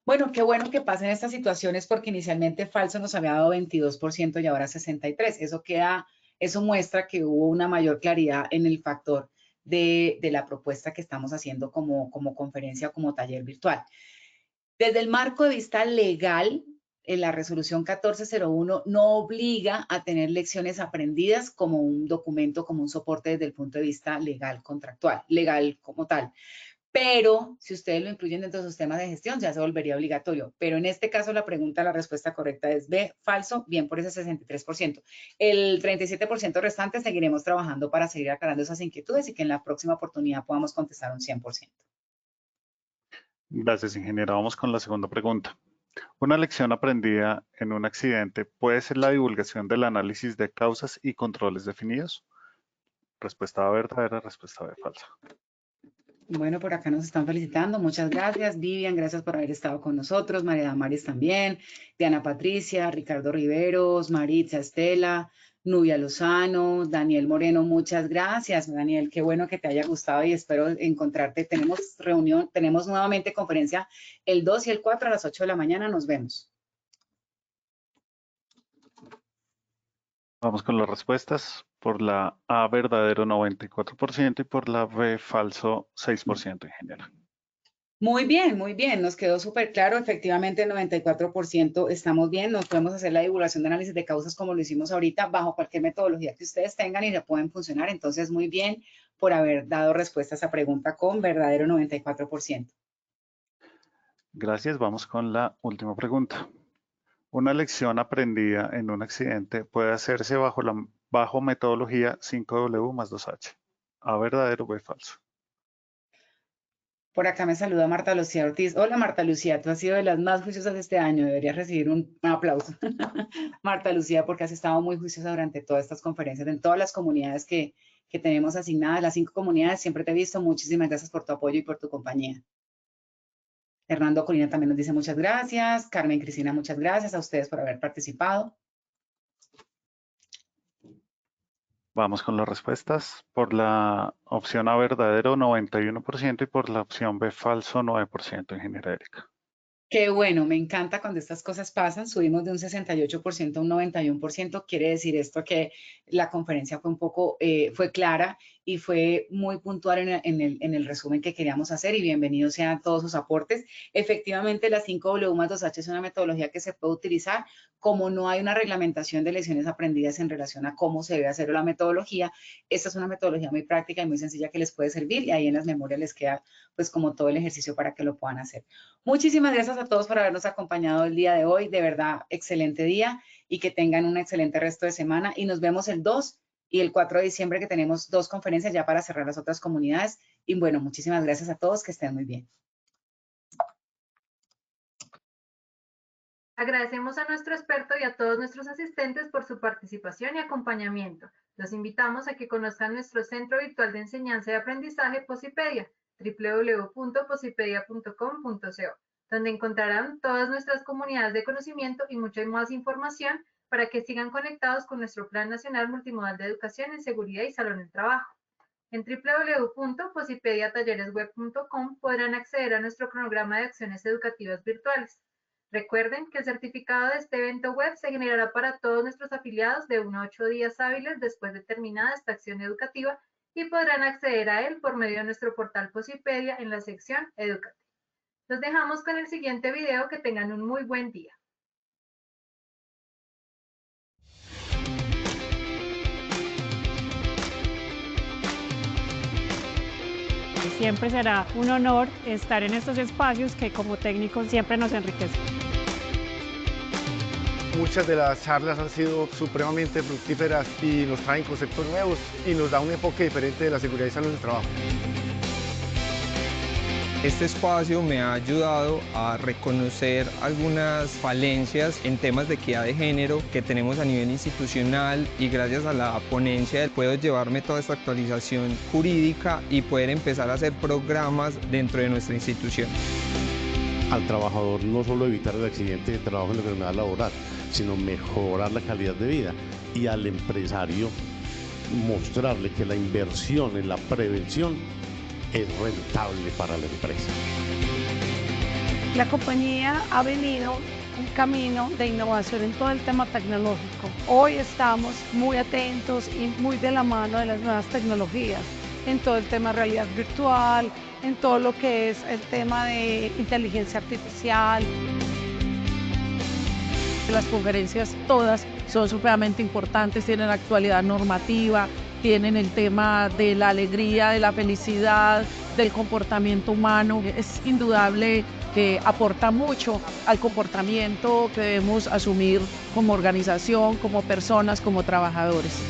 Bueno, qué bueno que pasen estas situaciones porque inicialmente falso nos había dado 22% y ahora 63%. Eso muestra que hubo una mayor claridad en el factor de la propuesta que estamos haciendo como conferencia o como taller virtual. Desde el marco de vista legal, en la resolución 1401 no obliga a tener lecciones aprendidas como un documento, como un soporte desde el punto de vista legal, contractual, legal como tal. Pero si ustedes lo incluyen dentro de sus temas de gestión, ya se volvería obligatorio. Pero en este caso la respuesta correcta es B, falso, bien por ese 63%. El 37% restante seguiremos trabajando para seguir aclarando esas inquietudes y que en la próxima oportunidad podamos contestar un 100%. Gracias, ingeniera. Vamos con la segunda pregunta. Una lección aprendida en un accidente puede ser la divulgación del análisis de causas y controles definidos. Respuesta A, verdadera. Respuesta B, falsa. Bueno, por acá nos están felicitando. Muchas gracias. Vivian, gracias por haber estado con nosotros. María Damaris también. Diana Patricia, Ricardo Riveros, Maritza Estela, Nubia Lozano, Daniel Moreno. Muchas gracias, Daniel. Qué bueno que te haya gustado y espero encontrarte. Tenemos nuevamente conferencia el 2 y el 4 a las 8 de la mañana. Nos vemos. Vamos con las respuestas. Por la A verdadero 94% y por la B falso 6% ingeniera. Muy bien, nos quedó súper claro, efectivamente el 94% estamos bien, nos podemos hacer la divulgación de análisis de causas como lo hicimos ahorita, bajo cualquier metodología que ustedes tengan y le pueden funcionar, entonces muy bien por haber dado respuesta a esa pregunta con verdadero 94%. Gracias, vamos con la última pregunta. Una lección aprendida en un accidente puede hacerse bajo metodología 5W más 2H. A verdadero, B falso. Por acá me saluda Marta Lucía Ortiz. Hola Marta Lucía, tú has sido de las más juiciosas de este año, deberías recibir un aplauso. Marta Lucía, porque has estado muy juiciosa durante todas estas conferencias, en todas las comunidades que tenemos asignadas, las 5 comunidades, siempre te he visto. Muchísimas gracias por tu apoyo y por tu compañía. Hernando Colina también nos dice muchas gracias. Carmen Cristina, muchas gracias a ustedes por haber participado. Vamos con las respuestas. Por la opción A verdadero 91% y por la opción B falso 9% ingeniera Erika. Qué bueno, me encanta cuando estas cosas pasan, subimos de un 68% a un 91%, quiere decir esto que la conferencia fue un poco, fue clara y fue muy puntual en el resumen que queríamos hacer y bienvenidos sean todos sus aportes. Efectivamente, la 5W más 2H es una metodología que se puede utilizar, como no hay una reglamentación de lecciones aprendidas en relación a cómo se debe hacer la metodología. Esta es una metodología muy práctica y muy sencilla que les puede servir y ahí en las memorias les queda pues como todo el ejercicio para que lo puedan hacer. Muchísimas gracias a todos por habernos acompañado el día de hoy. De verdad, excelente día y que tengan un excelente resto de semana. Y nos vemos el 2 y el 4 de diciembre que tenemos 2 conferencias ya para cerrar las otras comunidades. Y bueno, muchísimas gracias a todos. Que estén muy bien. Agradecemos a nuestro experto y a todos nuestros asistentes por su participación y acompañamiento. Los invitamos a que conozcan nuestro Centro Virtual de Enseñanza y Aprendizaje Posipedia, www.posipedia.com.co, donde encontrarán todas nuestras comunidades de conocimiento y mucha más información para que sigan conectados con nuestro Plan Nacional Multimodal de Educación en Seguridad y Salud del Trabajo. En www.posipediatalleresweb.com podrán acceder a nuestro cronograma de acciones educativas virtuales. Recuerden que el certificado de este evento web se generará para todos nuestros afiliados de 1 a 8 días hábiles después de terminada esta acción educativa y podrán acceder a él por medio de nuestro portal Posipedia en la sección Educativa. Los dejamos con el siguiente video. Que tengan un muy buen día. Siempre será un honor estar en estos espacios que como técnicos siempre nos enriquecen. Muchas de las charlas han sido supremamente fructíferas y nos traen conceptos nuevos y nos da un enfoque diferente de la seguridad y salud del trabajo. Este espacio me ha ayudado a reconocer algunas falencias en temas de equidad de género que tenemos a nivel institucional y gracias a la ponencia puedo llevarme toda esta actualización jurídica y poder empezar a hacer programas dentro de nuestra institución. Al trabajador no solo evitar el accidente de trabajo en la enfermedad laboral, sino mejorar la calidad de vida, y al empresario mostrarle que la inversión en la prevención es rentable para la empresa. La compañía ha venido un camino de innovación en todo el tema tecnológico. Hoy estamos muy atentos y muy de la mano de las nuevas tecnologías, en todo el tema de realidad virtual, en todo lo que es el tema de inteligencia artificial. Las conferencias todas son supremamente importantes, tienen actualidad normativa, tienen el tema de la alegría, de la felicidad, del comportamiento humano. Es indudable que aporta mucho al comportamiento que debemos asumir como organización, como personas, como trabajadores.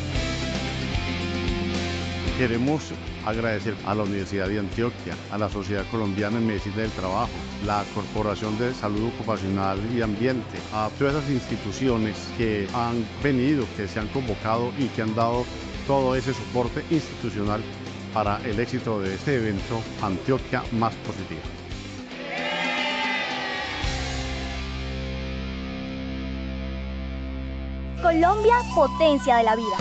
Queremos agradecer a la Universidad de Antioquia, a la Sociedad Colombiana en Medicina del Trabajo, la Corporación de Salud Ocupacional y Ambiente, a todas esas instituciones que han venido, que se han convocado y que han dado todo ese soporte institucional para el éxito de este evento Antioquia Más Positiva. Colombia, potencia de la vida.